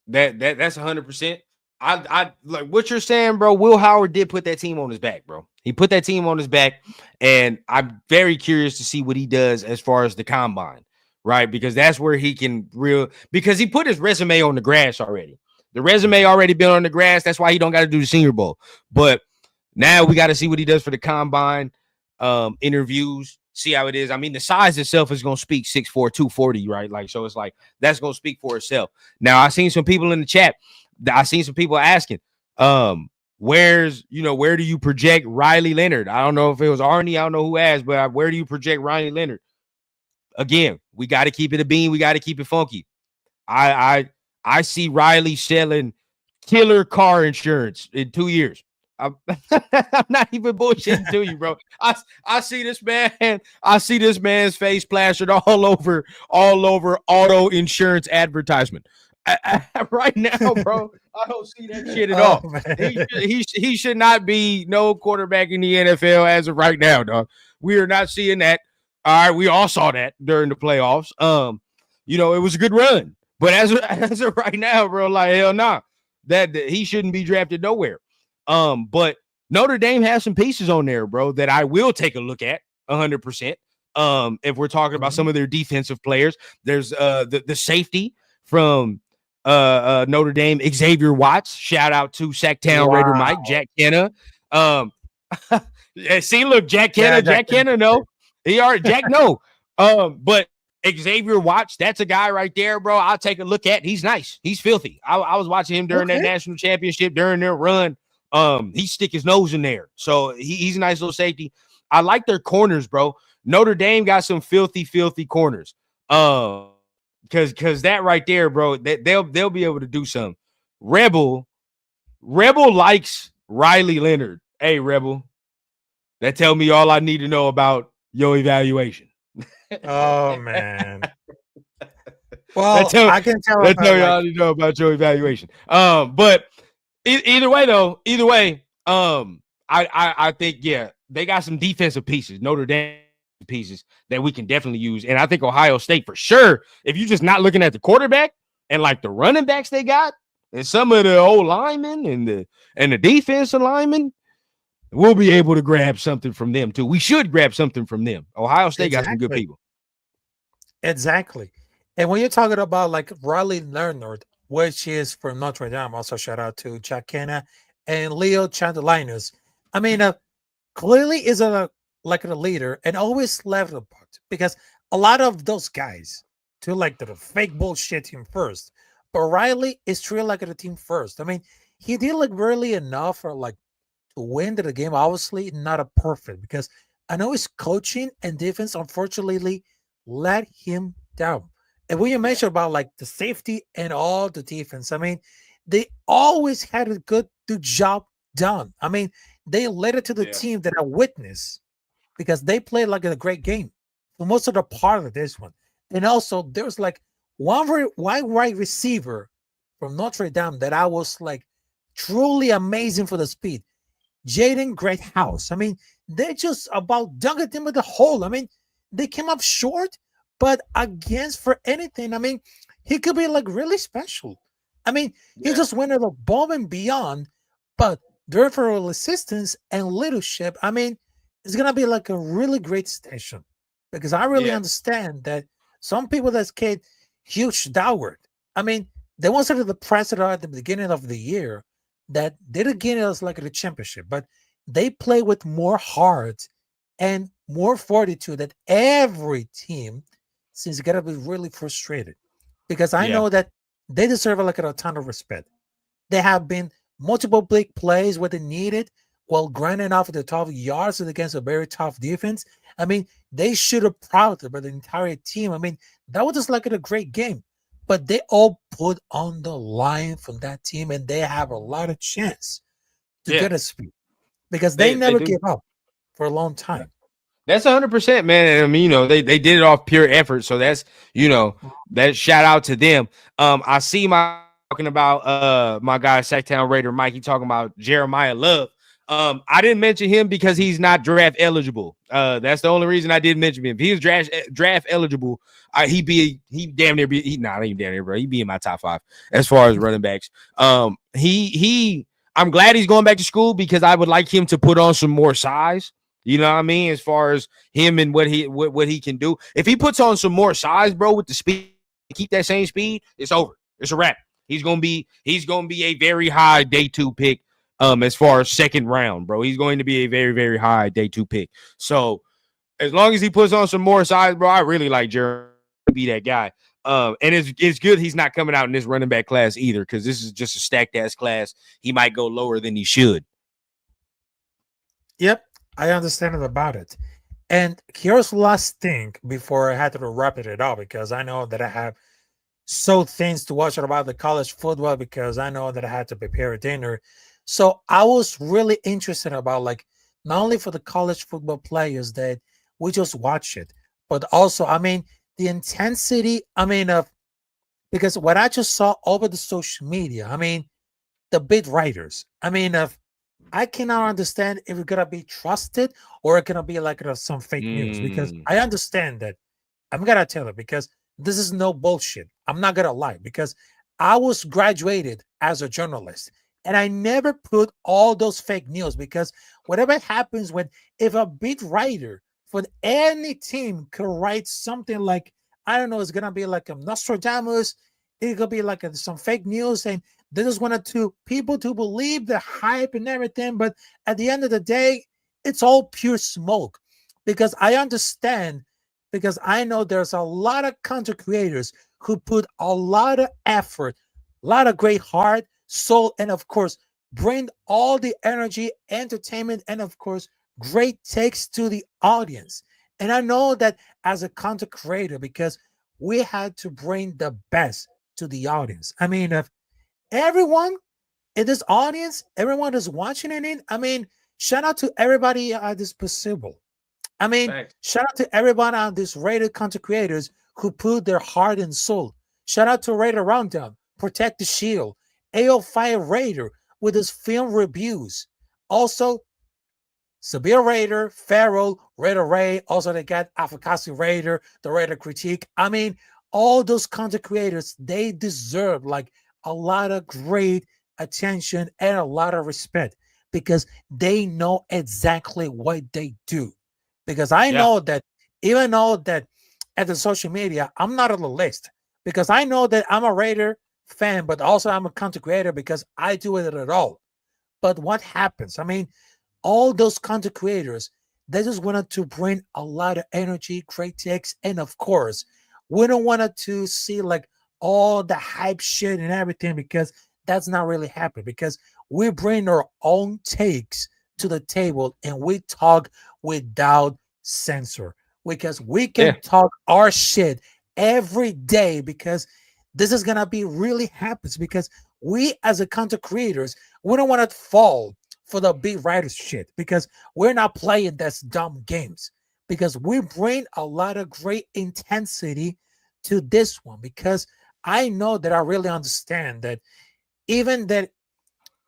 that's 100%. I like what you're saying, bro. Will Howard did put that team on his back, bro. He put that team on his back, and I'm very curious to see what he does as far as the combine, right? Because that's where he can because he put his resume on the grass already. The resume already been on the grass. That's why he don't got to do the Senior Bowl. But now we got to see what he does for the combine interviews, see how it is. I mean, the size itself is going to speak 6'4", 240, right? Like, so it's like, that's going to speak for itself. Now, I seen some people in the chat. I seen some people asking, where do you project Riley Leonard? I don't know if it was Arnie. I don't know who asked, but where do you project Riley Leonard? Again, we got to keep it a bean. We got to keep it funky. I see Riley selling killer car insurance in 2 years. I'm not even bullshitting to you, bro. I see this man. I see this man's face plastered all over auto insurance advertisement. Right now, bro, I don't see that shit at all. He should not be no quarterback in the NFL as of right now, dog. We are not seeing that. All right, we all saw that during the playoffs. It was a good run, but as of right now, bro, like hell nah, that he shouldn't be drafted nowhere. But Notre Dame has some pieces on there, bro, that I will take a look at 100%. If we're talking about some of their defensive players, there's the safety from Notre Dame, Xavier Watts. Shout out to Sacktown Raider Mike, Jack Kenna. See, look, Jack Kenna, no. He already Jack. No, but Xavier Watts, that's a guy right there, bro. I'll take a look at. He's nice. He's filthy. I was watching him during that Okay. national championship during their run. He stick his nose in there, so he's a nice little safety. I like their corners, bro. Notre Dame got some filthy corners. Because that right there, bro, they'll be able to do something. Rebel likes Riley Leonard. Hey, Rebel, that tell me all I need to know about your evaluation. Oh man. Well, I can tell That tell about you all I like need to know about your evaluation. But either way, I think they got some defensive pieces, Notre Dame pieces that we can definitely use, and I think Ohio State for sure. If you're just not looking at the quarterback and like the running backs they got, and some of the old linemen and the defensive linemen, we'll be able to grab something from them too. We should grab something from them. Ohio State got some good people. exactly. And when you're talking about like Riley Leonard, which is from Notre Dame, also shout out to Jack Kenna and Leo Chandelinus. I mean, clearly is like a leader and always left apart because a lot of those guys to like the fake bullshit team first, but Riley is treated like a team first. I mean, he did like really enough for like to win the game. Obviously, not a perfect because I know his coaching and defense unfortunately let him down. And when you mention about like the safety and all the defense, I mean, they always had a good job done. I mean, they led it to the team that I witnessed because they played like a great game for most of the part of this one. And also, there's like one wide receiver from Notre Dame that I was like truly amazing for the speed. Jaden Greathouse. I mean, they just about dunked him with the hole. I mean, they came up short, but against for anything, I mean, he could be like really special. I mean, he just went above and beyond, but their for assistance and leadership, I mean, it's gonna be like a really great station because I really understand that some people that's get huge downward. I mean, they once said to the president at the beginning of the year that they didn't get us like the championship, but they play with more heart and more fortitude that every team seems gonna be really frustrated because I know that they deserve like a ton of respect. They have been multiple big plays where they needed while grinding off the 12 yards against a very tough defense. I mean, they should have proud about the entire team. I mean, that was just like a great game. But they all put on the line from that team, and they have a lot of chance to get a speed because they never give up for a long time. That's 100%, man. I mean, they did it off pure effort. So that's, that shout out to them. I see my talking about my guy Sacktown Raider Mike. He talking about Jeremiah Love. I didn't mention him because he's not draft eligible. That's the only reason I didn't mention him. If he was draft eligible, he damn near be not even damn near, bro. He'd be in my top 5 as far as running backs. I'm glad he's going back to school because I would like him to put on some more size. You know what I mean? As far as him and what he can do. If he puts on some more size, bro, with the speed, keep that same speed, it's over. It's a wrap. He's gonna be a very high day 2 pick. As far as second round, bro, he's going to be a very, very high day 2 pick. So as long as he puts on some more size, bro, I really like Jeremy to be that guy. And it's good he's not coming out in this running back class either, because this is just a stacked ass class. He might go lower than he should. Yep, I understand about it. And here's the last thing before I had to wrap it up, because I know that I have things to watch about the college football because I know that I had to prepare a dinner. So I was really interested about like not only for the college football players that we just watch it, but also, I mean, the intensity, I mean, because what I just saw over the social media, I mean, the beat writers, I mean, I cannot understand if it's gonna be trusted or it's gonna be like some fake news, because I understand that I'm gonna tell it because this is no bullshit. I'm not gonna lie, because I was graduated as a journalist and I never put all those fake news, because whatever happens if a beat writer for any team could write something like, I don't know, it's gonna be like a Nostradamus, it could be like some fake news, and they just wanted people to believe the hype and everything, but at the end of the day, it's all pure smoke. because I understand, because I know there's a lot of content creators who put a lot of effort, a lot of great heart, soul, and of course, bring all the energy, entertainment, and of course, great takes to the audience. And I know that as a content creator, because we had to bring the best to the audience. I mean, if everyone in this audience, everyone is watching it, I mean, shout out to everybody at this possible. I mean, Thanks. shout out to everyone on these rated content creators who put their heart and soul. Shout out to Raider Rundown, Protect the Shield, AO5 Raider with his film reviews. Also, Severe Raider, Pharaoh, Raider Ray. Also, they got Afakasi Raider, the Raider Critique. I mean, all those content creators, they deserve like a lot of great attention and a lot of respect because they know exactly what they do. Because I Yeah. know that even though that at the social media, I'm not on the list because I know that I'm a Raider fan, but also I'm a content creator because I do it at all. But what happens? I mean, all those content creators, they just wanted to bring a lot of energy, great takes, and of course, we don't want to see like all the hype shit and everything because that's not really happening. Because we bring our own takes to the table and we talk without censor. Because we can Yeah. talk our shit every day because this is gonna be really happens because we as a content creators, we don't want to fall for the big writers shit because we're not playing this dumb games because we bring a lot of great intensity to this one because I know that I really understand that even that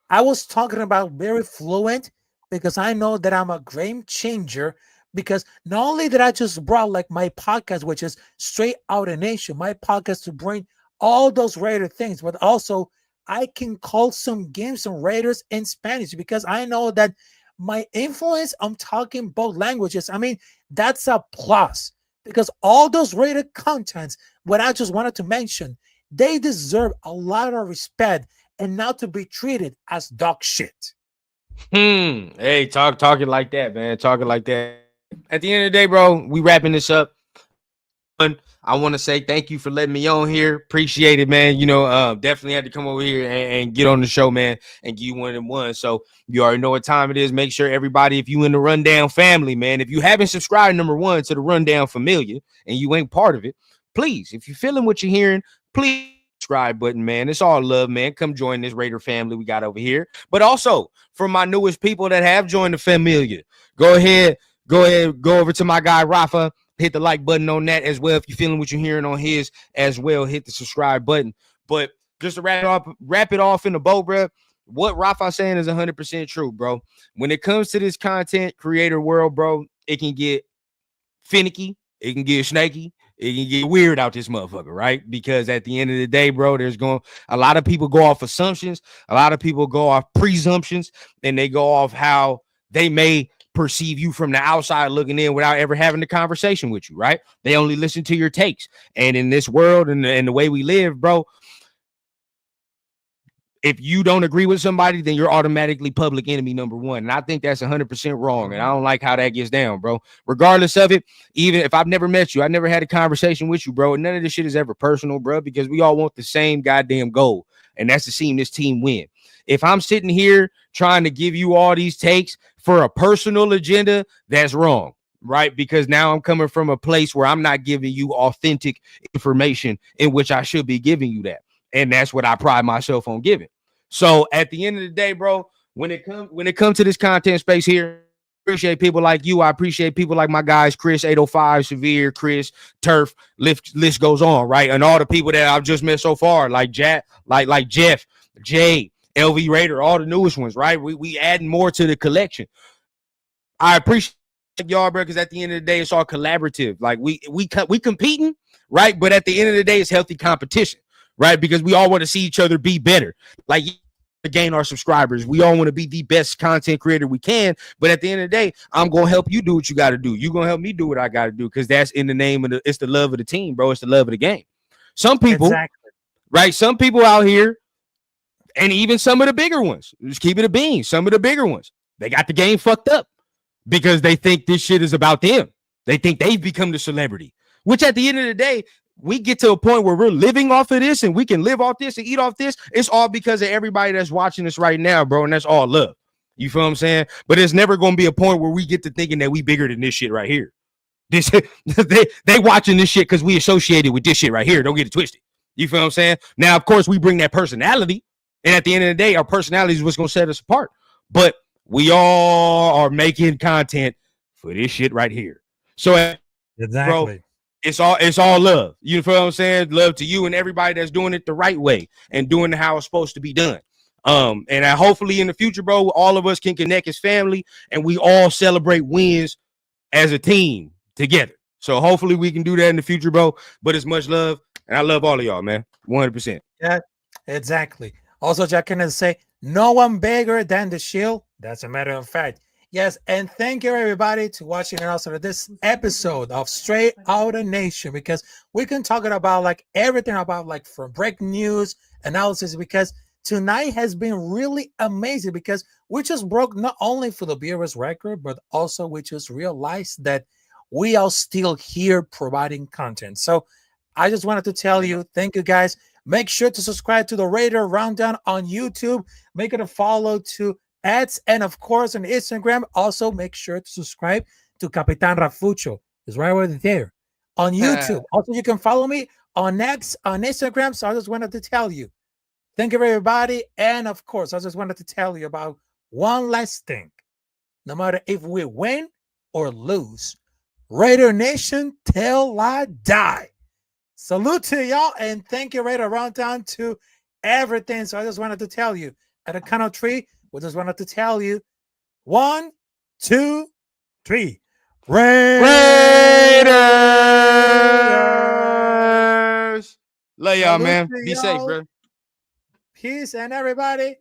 I was talking about very fluent because I know that I'm a game changer because not only that I just brought like my podcast, which is Straight Outta Nation, my podcast to bring all those Raider things, but also I can call some games some Raiders in Spanish because I know that my influence, I'm talking both languages. I mean, that's a plus because all those Raider contents, what I just wanted to mention, they deserve a lot of respect and not to be treated as dog shit. Hey, talking like that, man. Talking like that. At the end of the day, bro, we wrapping this up. I want to say thank you for letting me on here. Appreciate it, man. Definitely had to come over here and get on the show, man, and give you one of them ones. So you already know what time it is. Make sure everybody, if you in the Rundown family, man, if you haven't subscribed, number one, to the Rundown Familia and you ain't part of it, please, if you're feeling what you're hearing, please subscribe button, man. It's all love, man. Come join this Raider family we got over here. But also for my newest people that have joined the Familia, go ahead, go over to my guy Rafa. Hit the like button on that as well. If you're feeling what you're hearing on his as well, hit the subscribe button. But just to wrap it off in the bow, bro. What Rafa's saying is 100% true, bro. When it comes to this content creator world, bro, it can get finicky, it can get snaky, it can get weird out this motherfucker, right? Because at the end of the day, bro, there's going a lot of people go off assumptions, a lot of people go off presumptions, and they go off how they may perceive you from the outside looking in without ever having the conversation with you, right? They only listen to your takes. And in this world and the way we live, bro, if you don't agree with somebody, then you're automatically public enemy number one. And I think that's 100% wrong. And I don't like how that gets down, bro. Regardless of it, even if I've never met you, I never had a conversation with you, bro. None of this shit is ever personal, bro, because we all want the same goddamn goal. And that's to see this team win. If I'm sitting here trying to give you all these takes for a personal agenda, that's wrong, right? Because now I'm coming from a place where I'm not giving you authentic information in which I should be giving you that. And that's what I pride myself on giving. So at the end of the day, bro, when it comes to this content space here, I appreciate people like you. I appreciate people like my guys, Chris 805, Severe, Chris, Turf, list goes on, right? And all the people that I've just met so far, like Jack, like Jeff, Jay, LV Raider, all the newest ones, right? We adding more to the collection. I appreciate y'all, bro, because at the end of the day, it's all collaborative. Like we competing, right? But at the end of the day, it's healthy competition, right? Because we all want to see each other be better. Like to gain our subscribers. We all want to be the best content creator we can. But at the end of the day, I'm gonna help you do what you got to do. You're gonna help me do what I got to do because that's in the name of it's the love of the team, bro. It's the love of the game. Some people, exactly. Right? Some people out here, and even some of the bigger ones, just keep it a bean. Some of the bigger ones, they got the game fucked up. because they think this shit is about them. They think they've become the celebrity, which at the end of the day, we get to a point where we're living off of this and we can live off this and eat off this. It's all because of everybody that's watching us right now, bro. And that's all love. You feel what I'm saying? But it's never going to be a point where we get to thinking that we bigger than this shit right here. This they watching this shit because we associated with this shit right here. Don't get it twisted. You feel what I'm saying? Now, of course, we bring that personality. And at the end of the day, our personality is what's going to set us apart. But we all are making content for this shit right here. So, Exactly. bro, it's all love. You feel what I'm saying? Love to you and everybody that's doing it the right way and doing how it's supposed to be done. And hopefully in the future, bro, all of us can connect as family and we all celebrate wins as a team together. So hopefully we can do that in the future, bro. But it's much love, and I love all of y'all, man. 100%. Yeah, exactly. Also, Jack can say, no one bigger than the Shield. That's a matter of fact. Yes, and thank you everybody to watching and also this episode of Straight Outta Nation, because we can talk about like everything about like from breaking news analysis, because tonight has been really amazing because we just broke not only for the viewers record, but also we just realized that we are still here providing content. So I just wanted to tell you, thank you guys. Make sure to subscribe to the Raider Rundown on YouTube. Make it a follow to ads, and of course on Instagram. Also make sure to subscribe to Capitán Rafucho. It's right over there on YouTube. Also, you can follow me on X on Instagram. So I just wanted to tell you, thank you everybody. And of course, I just wanted to tell you about one last thing. No matter if we win or lose, Raider Nation till I die. Salute to y'all, and thank you, Raider Rundown, to everything. So I just wanted to tell you at the count of three. We just wanted to tell you 1, 2, 3. Raiders. Love y'all, man. Be safe, bro. Peace and everybody.